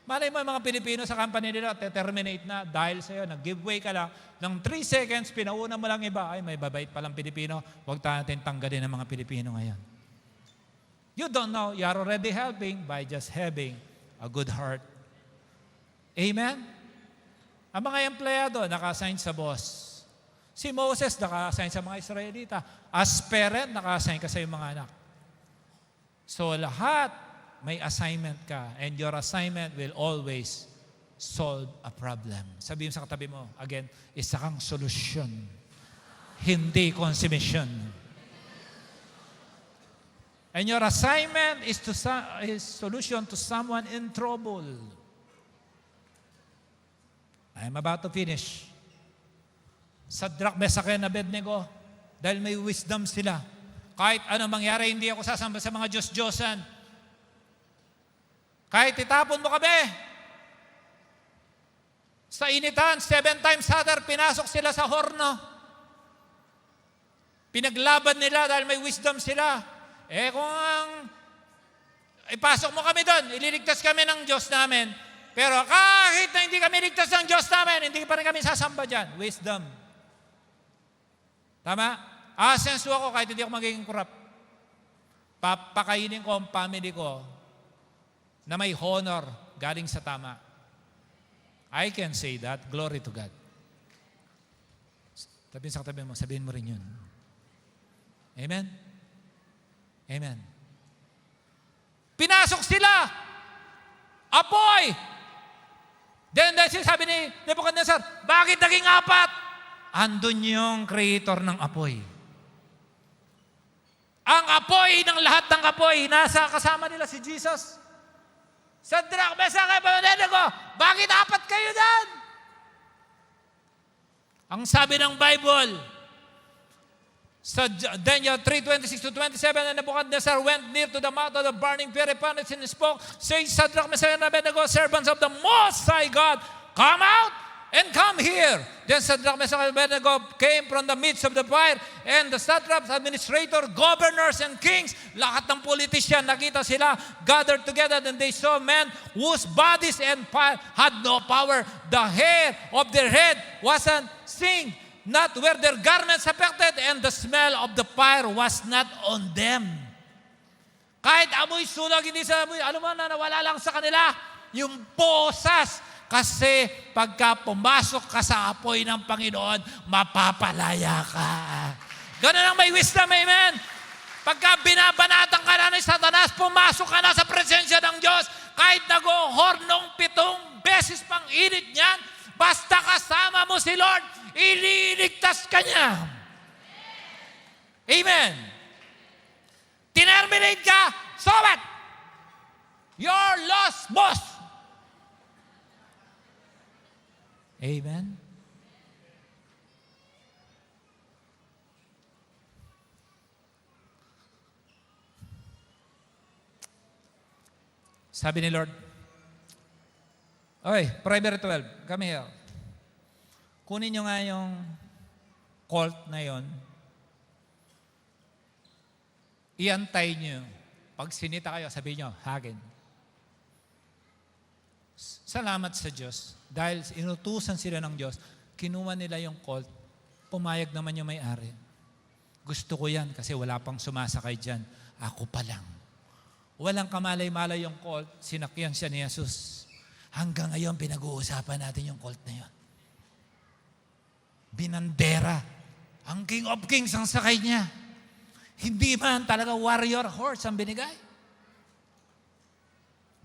Malay mo yung mga Pilipino sa company nila, terminate na dahil sa'yo, nag-giveaway ka lang, ng 3 seconds, pinauna mo lang iba, ay may babait palang Pilipino, huwag natin tanggalin ang mga Pilipino ngayon. You don't know, you are already helping by just having a good heart. Amen? Ang mga empleyado, naka-assign sa boss. Si Moses, naka-assign sa mga Israelita. As parent, naka-assign ka sa iyong mga anak. So lahat, may assignment ka, and your assignment will always solve a problem. Sabihin sa katabi mo, again, isa kang solusyon, hindi consummation. And your assignment is solution to someone in trouble. I'm about to finish. Sadrak, Mesach, and Abednego, dahil may wisdom sila. Kahit ano mangyari, hindi ako sasamba sa mga Diyos-Diyosan. Kahit itapon mo kami, sa initan, 7 times hotter, pinasok sila sa horno. Pinaglaban nila dahil may wisdom sila. Kung ipasok mo kami doon, ililigtas kami ng Diyos namin. Pero kahit na hindi kami ligtas ng Diyos namin, hindi pa rin kami sasamba dyan. Wisdom. Tama? Asenso ako kahit hindi ako magiging corrupt. Papakainin ko ang family ko na may honor galing sa tama. I can say that. Glory to God. Tabihin sa katabi mo, sabihin mo rin yun. Amen? Amen. Pinasok sila. Apoy! Then sabi ni Nebuchadnezzar, bakit naging 4? Andun yung creator ng apoy. Ang apoy ng lahat ng apoy, nasa kasama nila si Jesus. Sadrak, Mesach, and Abednego, bakit 4 kayo dyan? Ang sabi ng Bible, sa Daniel 3:26-27, and Nebuchadnezzar went near to the mouth of the burning fiery furnace and spoke, saying, Sadrak, Mesach, and Abednego, servants of the Most High God, come out and come here. Then Sadrak, Mesach, and Abednego came from the midst of the fire, and the satraps, administrator, governors, and kings, lahat ng politician, nakita sila, gathered together, and they saw men whose bodies and had no power. The hair of their head wasn't singed, not were their garments affected, and the smell of the fire was not on them. Kahit amoy sunog, hindi sa amoy, alam mo na nawala lang sa kanila, yung bosas. Kasi pagka pumasok ka sa apoy ng Panginoon, mapapalaya ka. Ganun ang may wisdom, amen? Pagka binabanatan ka na ni Satanas, pumasok ka na sa presensya ng Diyos, kahit nag-hornong 7 beses pang init niyan, basta kasama mo si Lord, ililigtas ka niya. Amen. Tinerminate ka, so what? You're lost, boss. Amen. Sabi ni Lord, oy, Proverbs 12, come here. Kunin nyo nga yung colt na yon. Iantay nyo. Pag sinita kayo, sabihin nyo, hagin. Salamat sa Diyos. Dahil inutusan sila ng Diyos, kinuha nila yung colt, pumayag naman yung may-ari. Gusto ko yan kasi wala pang sumasakay dyan. Ako pa lang. Walang kamalay-malay yung colt, sinakyan siya ni Jesus. Hanggang ngayon, pinag-uusapan natin yung colt na yun. Binandera. Ang King of Kings ang sakay niya. Hindi man talaga warrior horse ang binigay.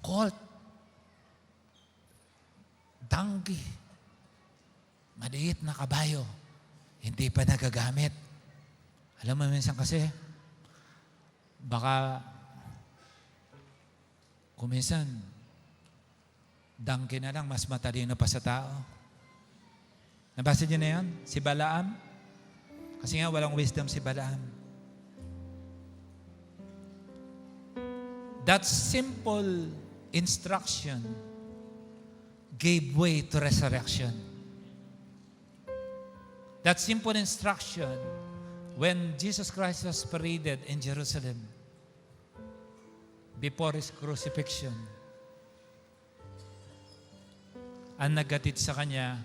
Colt. Donkey. Maliit na kabayo. Hindi pa nagagamit. Alam mo, minsan kasi, baka, kuminsan, donkey na lang, mas matalino pa sa tao. Nabasa niyo na yun? Si Balaam? Kasi nga, walang wisdom si Balaam. That simple instruction gave way to resurrection. That simple instruction, when Jesus Christ was paraded in Jerusalem before His crucifixion, ang naghatid sa Kanya,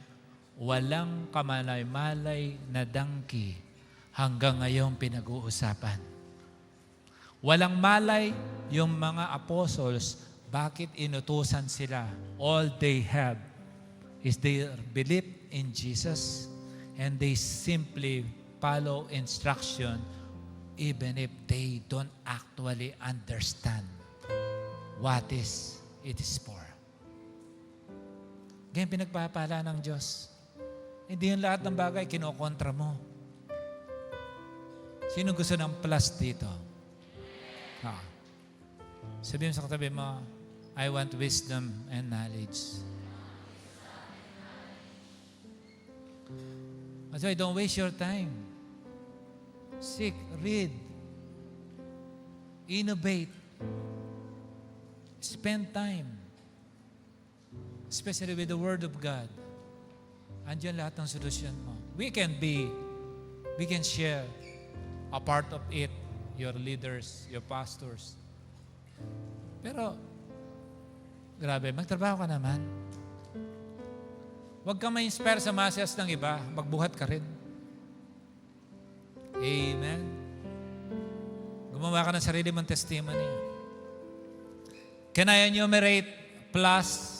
walang kamalay-malay na donkey hanggang ngayon pinag-uusapan. Walang malay yung mga apostles. Bakit inutusan sila? All they have is their belief in Jesus and they simply follow instruction even if they don't actually understand what it is for. Ganyan pinagpapala ng Diyos. Hindi yung lahat ng bagay kinokontra mo. Sino gusto ng plus dito? Sabihin sa katabi mo, I want wisdom and knowledge. That's why don't waste your time. Seek, read, innovate, spend time, especially with the Word of God. Andiyan lahat ng solusyon mo. We can share a part of it, your leaders, your pastors. Pero, grabe, magtrabaho ka naman. Huwag kang ma-inspire sa masses ng iba, magbuhat ka rin. Amen. Gumawa ka ng sarili mong testimony. Can I enumerate plus,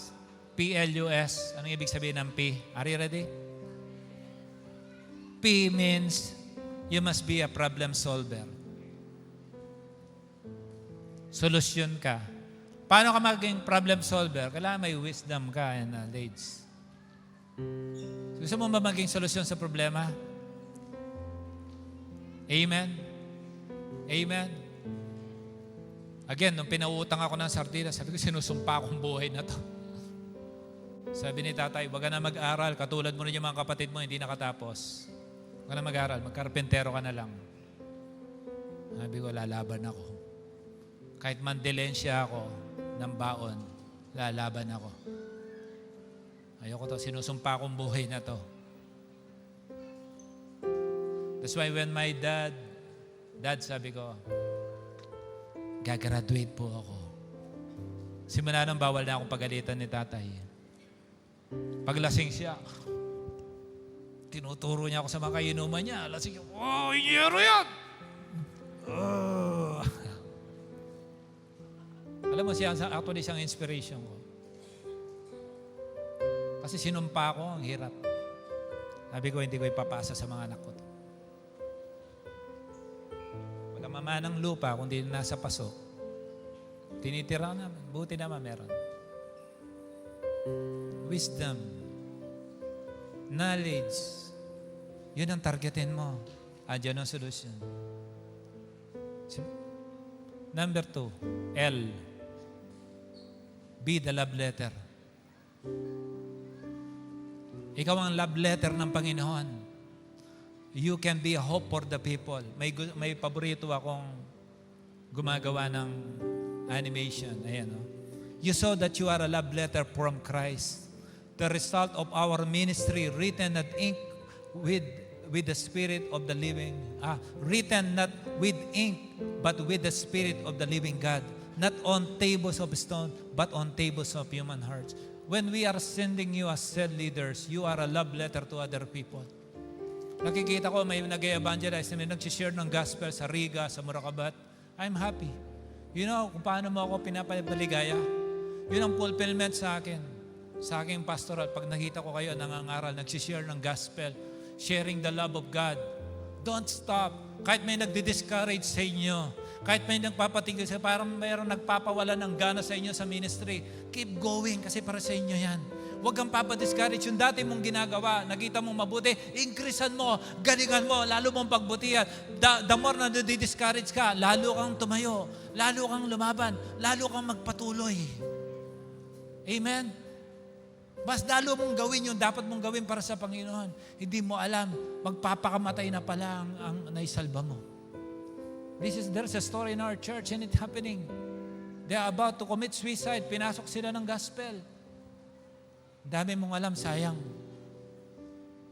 P-L-U-S? Anong ibig sabihin ng P? Are you ready? P means you must be a problem solver. Solusyon ka. Paano ka maging problem solver? Kailangan may wisdom ka and knowledge. Gusto mo ba maging solusyon sa problema? Amen? Amen? Again, nung pinautang ako ng sardinas, sabi ko, sinusumpa akong buhay na to. Sabi ni tatay, wag ka na mag-aral, katulad mo rin yung mga kapatid mo, hindi nakatapos. Wag ka na mag-aral, magkarpentero ka na lang. Sabi ko, lalaban ako. Kahit mandilensya ako ng baon, lalaban ako. Ayoko to, sinusumpa akong buhay na to. That's why when my dad sabi ko, gagraduate po ako. Simula nang bawal na akong pagalitan ni tatay. Paglasing siya, tinuturo niya ako sa mga kainuman niya. Lasing siya, oh, inyero yan! Oh. Alam mo siya, actually siyang inspiration ko. Kasi sinumpa ko, ang hirap. Sabi ko, hindi ko ipapasa sa mga anak ko. Wala mamanang lupa, kundi nasa paso. Tinitira naman, buti naman meron. Wisdom, knowledge, yun ang targetin mo. Andiyan ang solution. Number 2, L. Be the love letter. Ikaw ang love letter ng Panginoon. You can be a hope for the people. May paborito akong gumagawa ng animation. Ayan, no? You saw that you are a love letter from Christ. The result of our ministry written not ink with the Spirit of the living, written not with ink, but with the Spirit of the living God. Not on tables of stone, but on tables of human hearts. When we are sending you as cell leaders, you are a love letter to other people. Nakikita ko may nag-evangelize, may nag-share ng gospel sa Riga, sa Moracabat. I'm happy. You know, kung paano mo ako pinapaligaya? Yun ang fulfillment sa akin. Sa aking pastoral, pag nakita ko kayo nangangaral, nag-share ng gospel, sharing the love of God. Don't stop. Kahit may nagdi-discourage sa inyo, kahit may nagpapatigil sa parang mayroong nagpapawala ng gana sa inyo sa ministry, keep going kasi para sa inyo yan. Huwag kang papadiscourage. Yung dati mong ginagawa, nakita mong mabuti, increasean mo, galingan mo, lalo mong pagbutihan. The more na nadi-discourage ka, lalo kang tumayo, lalo kang lumaban, lalo kang magpatuloy. Amen? Mas lalo mong gawin yung dapat mong gawin para sa Panginoon. Hindi mo alam, magpapakamatay na pala ang naisalba mo. There's a story in our church and it's happening. They are about to commit suicide. Pinasok sila ng gospel. Dami mong alam, sayang.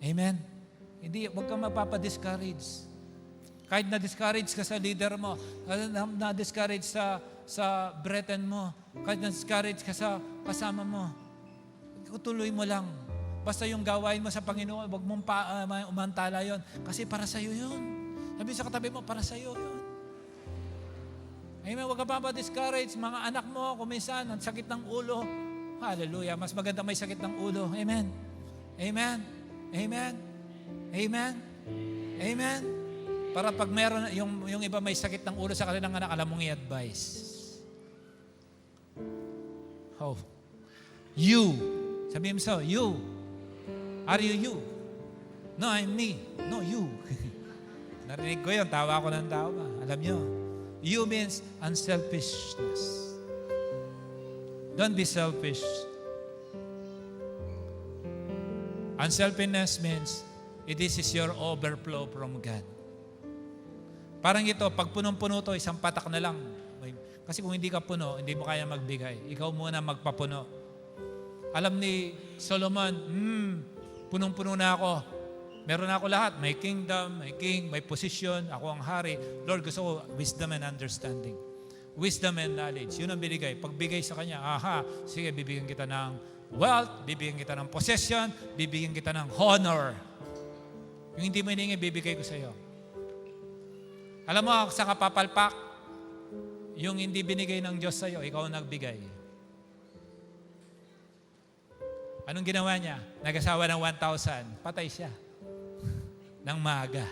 Amen? Hindi, huwag kang mapapadiscourage. Kahit na-discourage ka sa leader mo, na-discourage sa brethren mo, kahit na-discourage ka sa kasama mo, tuloy mo lang. Basta yung gawain mo sa Panginoon, huwag mong umantala yon. Kasi para sa'yo yun. Sabi sa katabi mo, para sa'yo yun. Amen, huwag ka pa-discourage. Mga anak mo, kuminsan, ang sakit ng ulo. Hallelujah. Mas maganda may sakit ng ulo. Amen. Amen. Amen. Amen. Amen. Para pag meron, yung iba may sakit ng ulo sa kanilang anak, alam mong i-advise. Oh. You. Sabihin mo so, you. Are you? No, I'm me. No, you. Narinig ko yun. Tawa ko ng tawa. Alam nyo, you means unselfishness. Don't be selfish. Unselfishness means This is your overflow from God. Parang ito, pag punong-puno to, isang patak na lang. Kasi kung hindi ka puno, hindi mo kaya magbigay. Ikaw muna magpapuno. Alam ni Solomon, punong-puno na ako. Meron na ako lahat. May kingdom, may king, may position. Ako ang hari. Lord, gusto ko wisdom and understanding. Wisdom and knowledge. Yun ang binigay. Pagbigay sa kanya, sige, bibigyan kita ng wealth, bibigyan kita ng possession, bibigyan kita ng honor. Yung hindi mo hiningi, bibigay ko sa iyo. Alam mo, sa kapapalpak, yung hindi binigay ng Diyos sa iyo, ikaw ang nagbigay. Anong ginawa niya? Nag-asawa ng 1,000. Patay siya. Nang maaga.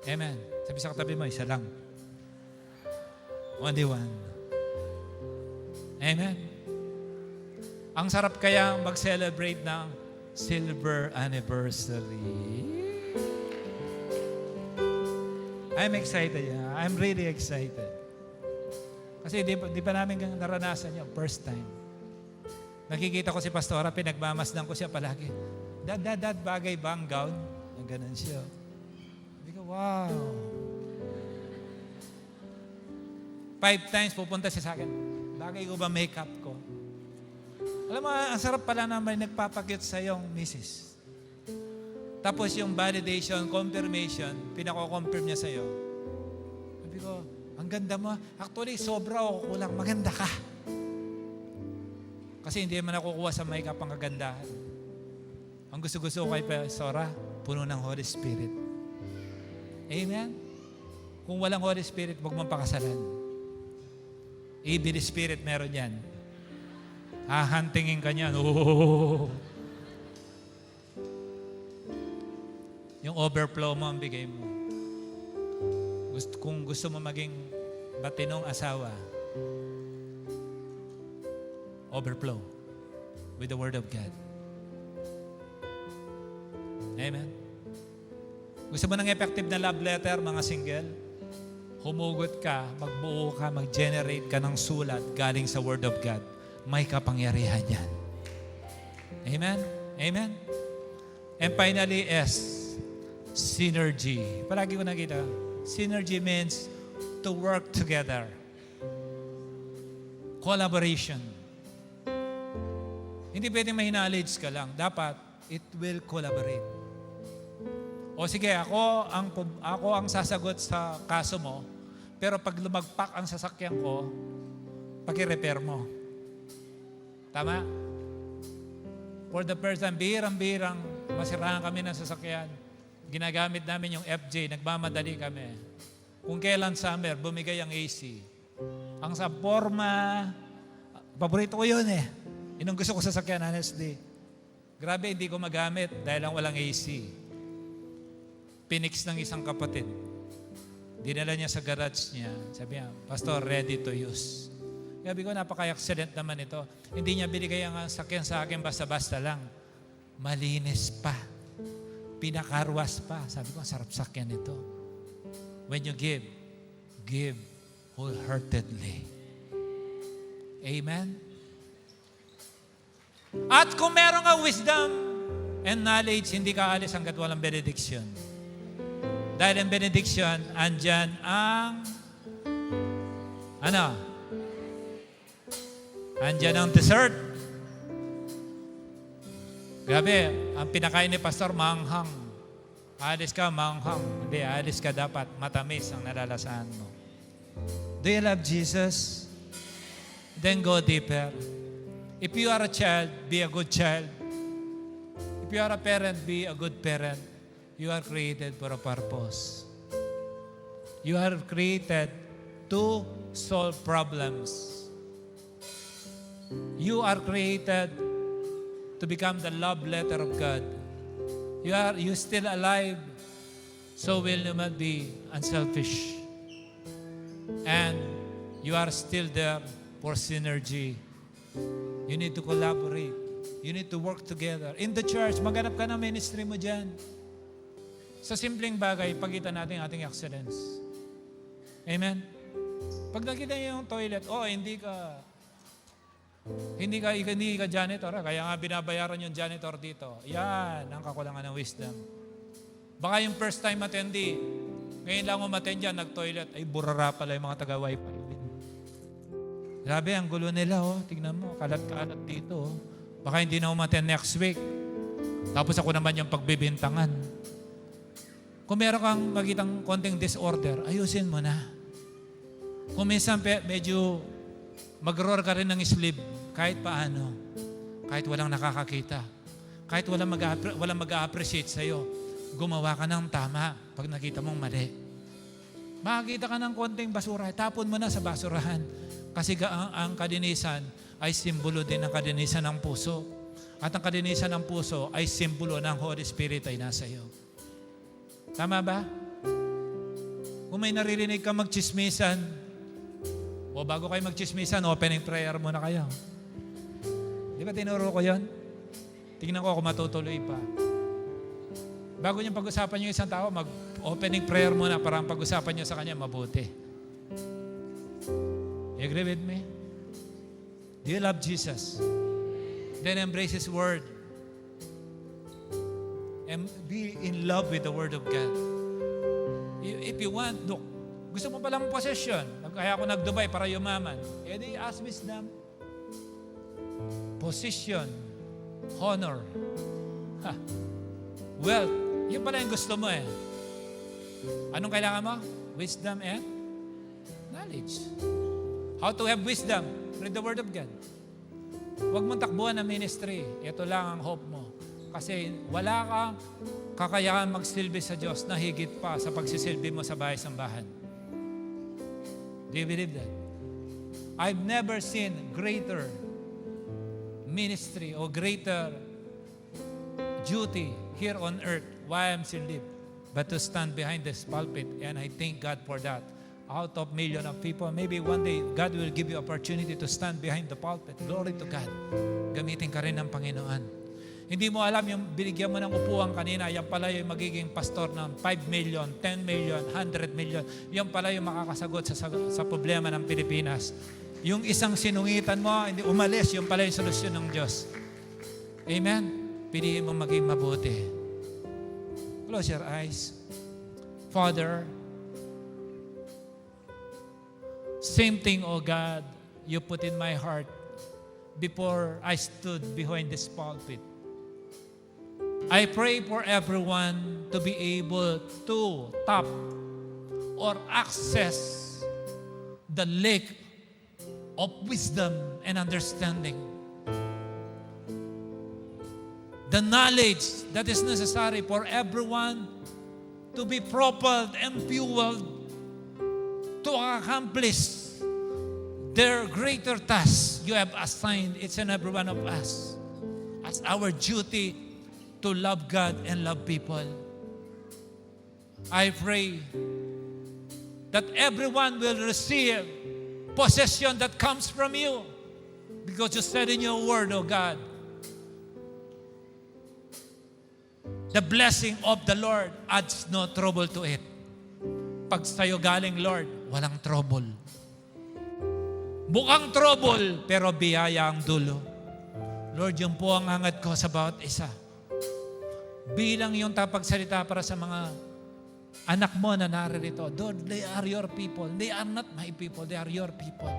Amen. Sabi sa katabi mo, isa lang. Only one. Amen. Ang sarap kaya mag-celebrate ng silver anniversary. I'm excited. Yeah. I'm really excited. Kasi di pa namin naranasan yun. First time. Nakikita ko si Pastora, pinagmamasdan ko siya palagi. Dad, bagay ba ang gown? Ganun siya. Sabi ko, wow. 5 times pupunta siya sa akin. Bagay ko ba makeup ko? Alam mo, ang sarap pala na may nagpapakit sa iyong misis. Tapos yung validation, confirmation, pinako-confirm niya sa iyo. Sabi ko, ang ganda mo. Actually, sobra o kulang. Maganda ka. Kasi hindi man nakukuha sa makeup ang kagandahan. Ang gusto-gusto ko kay Pastora, puno ng Holy Spirit. Amen? Kung walang Holy Spirit, huwag mong pakasalan. Evil Spirit, meron yan. Hahantingin ka niyan. Oh. Yung overflow mo ang bigay mo. Kung gusto mo maging batinong asawa, overflow with the Word of God. Amen. Gusto mo ng effective na love letter, mga single? Humugot ka, magbuo ka, mag-generate ka ng sulat galing sa Word of God. May kapangyarihan yan. Amen? Amen? And finally, S. Synergy. Palagi ko nakita. Synergy means to work together. Collaboration. Hindi pwedeng may knowledge ka lang. Dapat, it will collaborate. O sige, ako ang sasagot sa kaso mo, pero pag lumagpak ang sasakyan ko, paki-repair mo. Tama? For the first time, birang-birang, masirahan kami ng sasakyan. Ginagamit namin yung FJ, nagmamadali kami. Kung kailan summer, bumigay ang AC. Ang sa forma, paborito ko yun eh. Yun ang gusto ko sasakyan, honestly. Grabe, hindi ko magamit dahil lang walang AC. Pinix ng isang kapatid. Dinala niya sa garage niya. Sabi niya, Pastor, ready to use. Sabi ko, napaka-excellent naman ito. Hindi niya binigay ang sakyan sa akin basta-basta lang. Malinis pa. Pinakarwas pa. Sabi ko, sarap sakyan ito. When you give wholeheartedly. Amen? At kung meron ka wisdom and knowledge, hindi ka alis hanggat walang benediction. Dahil ang benediction, andyan ang andyan ang dessert. Grabe, ang pinakain ni Pastor, manghang. Alis ka, manghang. Hindi, alis ka dapat. Matamis ang nalalasahan mo. Do you love Jesus? Then go deeper. If you are a child, be a good child. If you are a parent, be a good parent. You are created for a purpose. You are created to solve problems. You are created to become the love letter of God. You still alive, so will you not be unselfish. And you are still there for synergy. You need to collaborate. You need to work together. In the church, maghanap ka ng ministry mo dyan. Sa simpleng bagay, pagkita natin ating excellence. Amen? Pag nakita niyo yung toilet, hindi ka janitor, kaya nga binabayaran yung janitor dito. Yan ang kakulangan ng wisdom. Baka yung first time attendee, ngayon lang umattend dyan, nag-toilet, ay burara pala yung mga taga-wifi. Grabe, ang gulo nila, tignan mo, kalat-kalat dito. Baka hindi na umattend next week. Tapos ako naman yung pagbibintangan. Kung meron kang magitang konting disorder, ayusin mo na. Kung minsan medyo mag-roar ka rin ng sleeve, kahit paano, kahit walang nakakakita, kahit walang mag-a-appreciate sa'yo, gumawa ka ng tama pag nakita mong mali. Makakita ka ng konting basura, tapon mo na sa basurahan. Kasi ang kadinisan ay simbolo din ng kadinisan ng puso. At ang kadinisan ng puso ay simbolo ng Holy Spirit ay nasa iyo. Tama ba? Kung may naririnig ka magchismisan, o bago kayo magchismisan, opening prayer muna kayo. Di ba tinuro ko yon? Tingnan ko kung matutuloy pa. Bago niyong pag-usapan yung isang tao, mag-opening prayer muna para ang pag-usapan niyo sa kanya mabuti. You agree with me? Do you love Jesus? Then embrace His Word. And be in love with the Word of God. If you want, look, gusto mo palang possession. Kaya ako nag-Dubai para yumaman. Eh di, ask wisdom. Position. Honor. Wealth. Yun pala yung gusto mo eh. Anong kailangan mo? Wisdom and knowledge. How to have wisdom? Read the Word of God. Huwag mong takbuhan ng ministry. Ito lang ang hope mo. Kasi wala kang kakayahan magsilbi sa Diyos na higit pa sa pagsisilbi mo sa bahay-sambahan. Do you believe that? I've never seen greater ministry or greater duty here on earth while I'm still live, but to stand behind this pulpit, and I thank God for that. Out of million of people, maybe one day God will give you opportunity to stand behind the pulpit. Glory to God. Gamitin ka rin ng Panginoon. Hindi mo alam yung binigyan mo ng upuan kanina, yan pala yung magiging pastor ng 5 million, 10 million, 100 million. Yan pala yung makakasagot sa problema ng Pilipinas. Yung isang sinungitan mo, hindi umalis, yung pala yung solusyon ng Diyos. Amen? Piliin mo maging mabuti. Close your eyes. Father, same thing, oh God, you put in my heart before I stood behind this pulpit. I pray for everyone to be able to tap or access the lake of wisdom and understanding. The knowledge that is necessary for everyone to be propelled and fueled to accomplish their greater tasks you have assigned each and every one of us as our duty to love God and love people. I pray that everyone will receive possession that comes from you, because you said in your word, oh God, the blessing of the Lord adds no trouble to it. Pag sa'yo galing, Lord, walang trouble. Mukhang trouble, pero biyaya ang dulo. Lord, yun po ang angat ko sa bawat isa. Bilang yung tapagsalita para sa mga anak mo na naririto. Lord, they are your people. They are not my people. They are your people.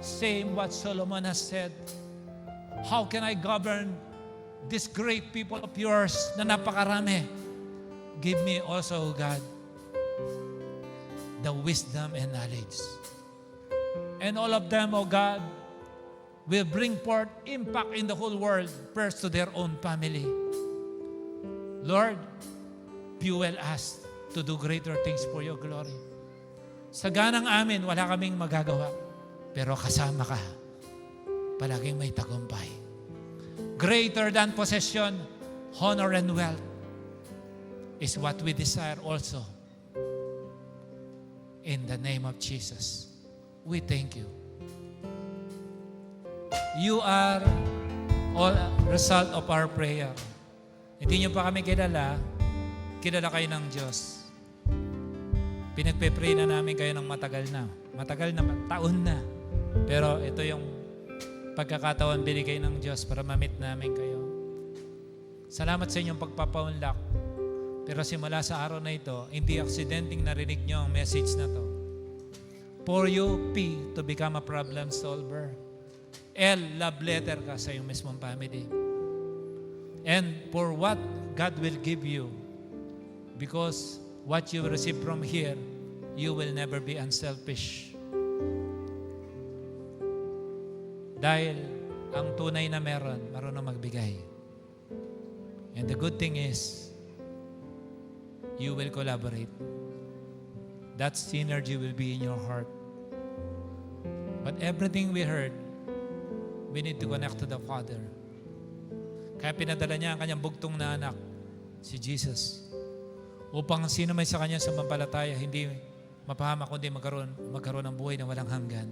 Same what Solomon has said. How can I govern this great people of yours na napakarami? Give me also, God, the wisdom and knowledge. And all of them, oh God, will bring forth impact in the whole world, first to their own family. Lord, fuel us to do greater things for your glory. Sa ganang amin, wala kaming magagawa. Pero kasama ka, palaging may tagumpay. Greater than possession, honor and wealth is what we desire also. In the name of Jesus, we thank you. You are all result of our prayer. Hindi nyo pa kami kilala kayo ng Diyos. Pinagpe-pray na namin kayo ng matagal na. Matagal na, taon na. Pero ito yung pagkakataon binigay ng Diyos para ma-meet namin kayo. Salamat sa inyong pagpapaunlak Pero simula sa araw na ito, hindi aksidenteng narinig nyo ang message na to. For you, P, to become a problem solver. L, love letter ka sa iyong mismong family. And for what God will give you, because what you receive from here, you will never be unselfish. Dahil ang tunay na meron, marunong magbigay. And the good thing is, you will collaborate. That synergy will be in your heart. But everything we heard, we need to connect to the Father. Kaya pinadala niya ang kanyang bugtong na anak, si Jesus, upang sino may sa kanya sumampalataya, hindi mapahamak kundi magkaroon ng buhay na walang hanggan.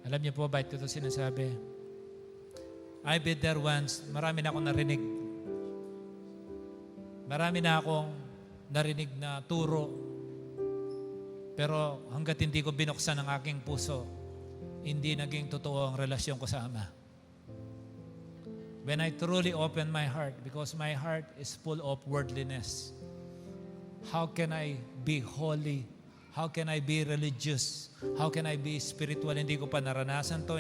Alam niyo po ba ito sinasabi? I've been there once. Marami na akong narinig. Marami na akong narinig na turo. Pero hanggat hindi ko binuksan ang aking puso, hindi naging totoo ang relasyon ko sa Ama. When I truly open my heart, because my heart is full of worldliness, how can I be holy? How can I be religious? How can I be spiritual? Hindi ko pa naranasan to.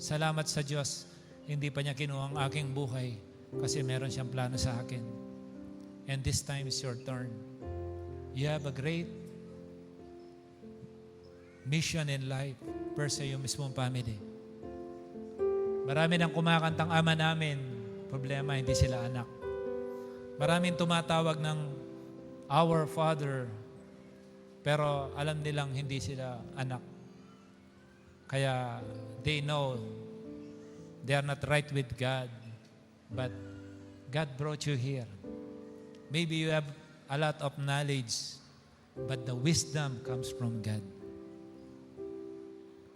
Salamat sa Diyos, hindi pa niya kinuha ang aking buhay kasi meron siyang plano sa akin. And this time is your turn. You have a great mission in life, first sa iyong mismong family. Marami nang kumakantang ama namin, problema, hindi sila anak. Maraming tumatawag ng our Father, pero alam nilang hindi sila anak. Kaya they know they are not right with God, but God brought you here. Maybe you have a lot of knowledge, but the wisdom comes from God.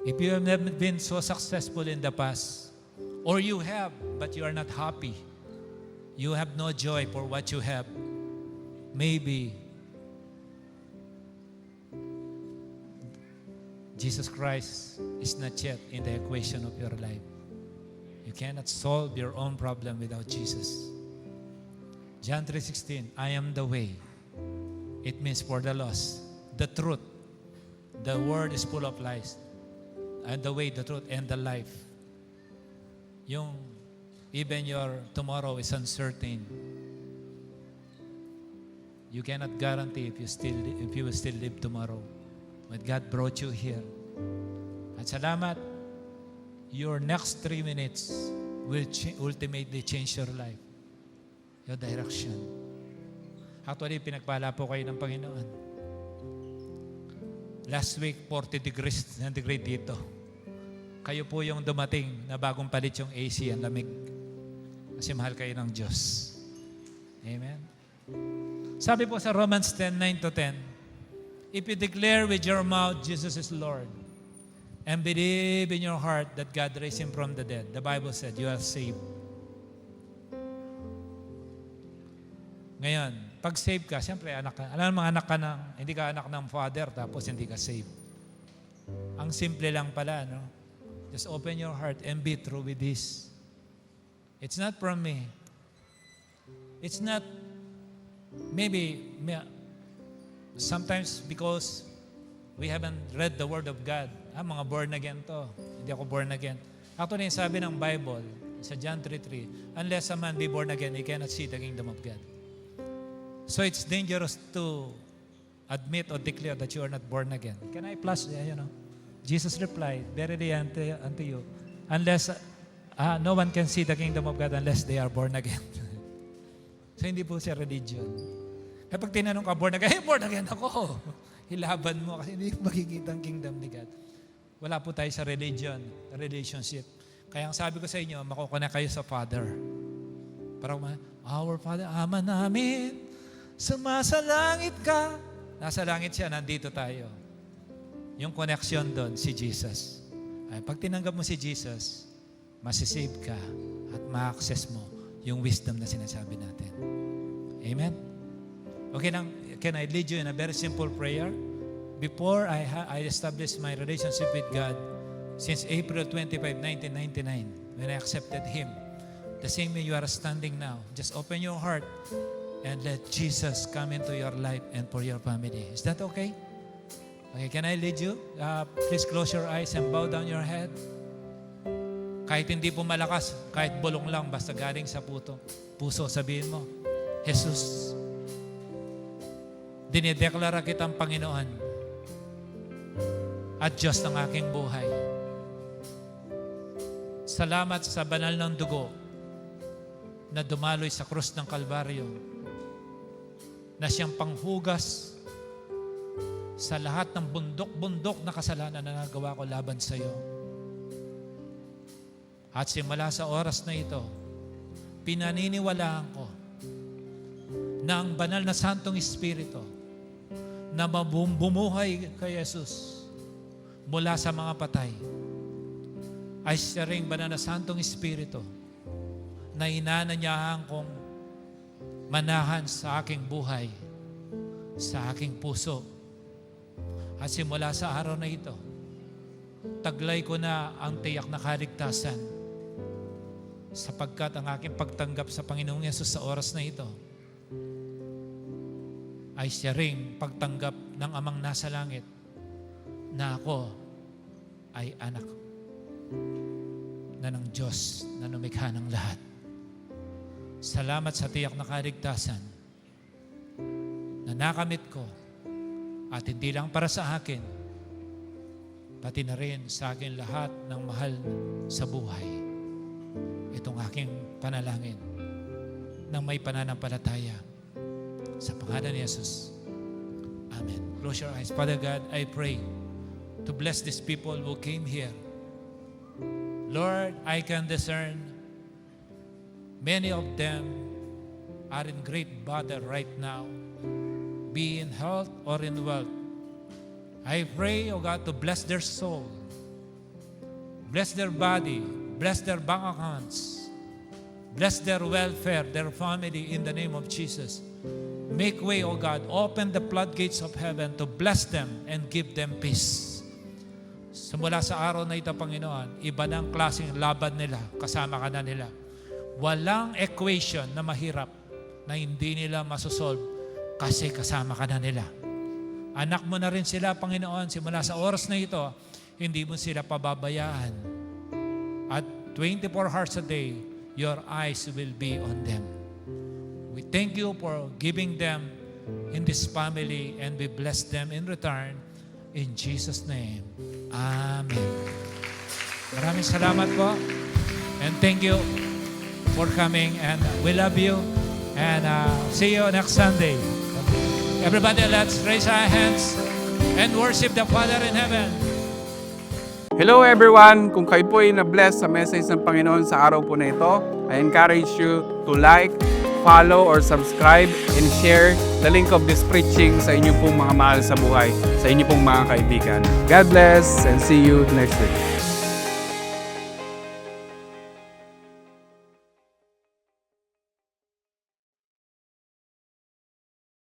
If you have never been so successful in the past, or you have, but you are not happy, you have no joy for what you have, maybe Jesus Christ is not yet in the equation of your life. You cannot solve your own problem without Jesus. John 3:16, I am the way. It means for the lost. The truth. The word is full of lies. And the way, the truth, and the life. Yung even your tomorrow is uncertain. You cannot guarantee if you will still live tomorrow. But God brought you here. At salamat, your next 3 minutes will ultimately change your life, your direction. Actually, pinagpala po kayo ng Panginoon. Last week, 40 degrees centigrade dito. Kayo po yung dumating na bagong palit yung AC, ang lamig. Kasi mahal kayo ng Diyos. Amen? Sabi po sa Romans 10:9-10, if you declare with your mouth Jesus is Lord and believe in your heart that God raised Him from the dead, the Bible said, you are saved. Ngayon, pag saved ka, siyempre anak ka. Alam mo, anak ka hindi ka anak ng father tapos hindi ka saved. Ang simple lang pala, no? Just open your heart and be true with this. It's not from me. It's not, maybe, sometimes because we haven't read the Word of God. Mga born again to. Hindi ako born again. Actually, sabi ng Bible, sa John 3:3, unless a man be born again, he cannot see the kingdom of God. So it's dangerous to admit or declare that you are not born again. Can I plus, Jesus replied, verily unto you, unless no one can see the kingdom of God unless they are born again. So hindi po siya religion. Kapag tinanong ka, born again ako. Hilaban mo kasi hindi makikita ang kingdom ni God. Wala po tayo sa religion, relationship. Kaya ang sabi ko sa inyo, makukuha kayo sa Father. Parang, our Father, Ama namin, sumasalangit ka. Nasa langit siya, nandito tayo. Yung connection doon, si Jesus. Ay, pag tinanggap mo si Jesus, masisave ka at ma-access mo yung wisdom na sinasabi natin. Amen? Okay lang, can I lead you in a very simple prayer? Before I established my relationship with God, since April 25, 1999, when I accepted Him The same way you are standing now. Just open your heart and let Jesus come into your life and for your family. Is that okay? Okay, can I lead you? Please close your eyes and bow down your head. Kahit hindi po malakas, kahit bulong lang, basta galing sa puso, sabihin mo, Jesus, dinideklara kitang Panginoon at Diyos ng aking buhay. Salamat sa banal ng dugo na dumaloy sa krus ng Kalbaryo, na siyang panghugas sa lahat ng bundok-bundok na kasalanan na nagawa ko laban sa iyo. At simula sa oras na ito, pinaniniwalaan ko na ang banal na Santong Espiritu na bumuhay kay Jesus mula sa mga patay ay siya ring banal na Santong Espiritu na inananyahan kong manahan sa aking buhay, sa aking puso. At simula sa araw na ito, taglay ko na ang tiyak na kaligtasan sapagkat ang aking pagtanggap sa Panginoong Yesus sa oras na ito ay siya ring pagtanggap ng Amang nasa langit na ako ay anak na ng Diyos na lumikha ng lahat. Salamat sa tiyak na kaligtasan na nakamit ko at hindi lang para sa akin, pati na rin sa akin lahat ng mahal sa buhay. Itong aking panalangin ng may pananampalataya sa pangalan ni Jesus. Amen. Close your eyes. Father God, I pray to bless these people who came here. Lord, I can discern many of them are in great bother right now, be in health or in wealth. I pray, O God, to bless their soul, bless their body, bless their bank accounts, bless their welfare, their family in the name of Jesus. Make way, O God, open the floodgates of heaven to bless them and give them peace. Simula sa araw na ito, Panginoon, iba ng klaseng laban nila, kasama ka na nila. Walang equation na mahirap na hindi nila masosolve kasi kasama ka na nila. Anak mo na rin sila, Panginoon, simula sa oras na ito, hindi mo sila pababayaan. At 24 hours a day, your eyes will be on them. We thank you for giving them in this family and we bless them in return. In Jesus' name, Amen. Maraming salamat po. And thank you for coming. And we love you. And see you next Sunday. Everybody, let's raise our hands and worship the Father in heaven.
Hello everyone! Kung kayo po ay na-bless sa message ng Panginoon sa araw po na ito, I encourage you to like, follow, or subscribe and share the link of this preaching sa inyong pong mga mahal sa buhay, sa inyong pong mga kaibigan. God bless and see you next week.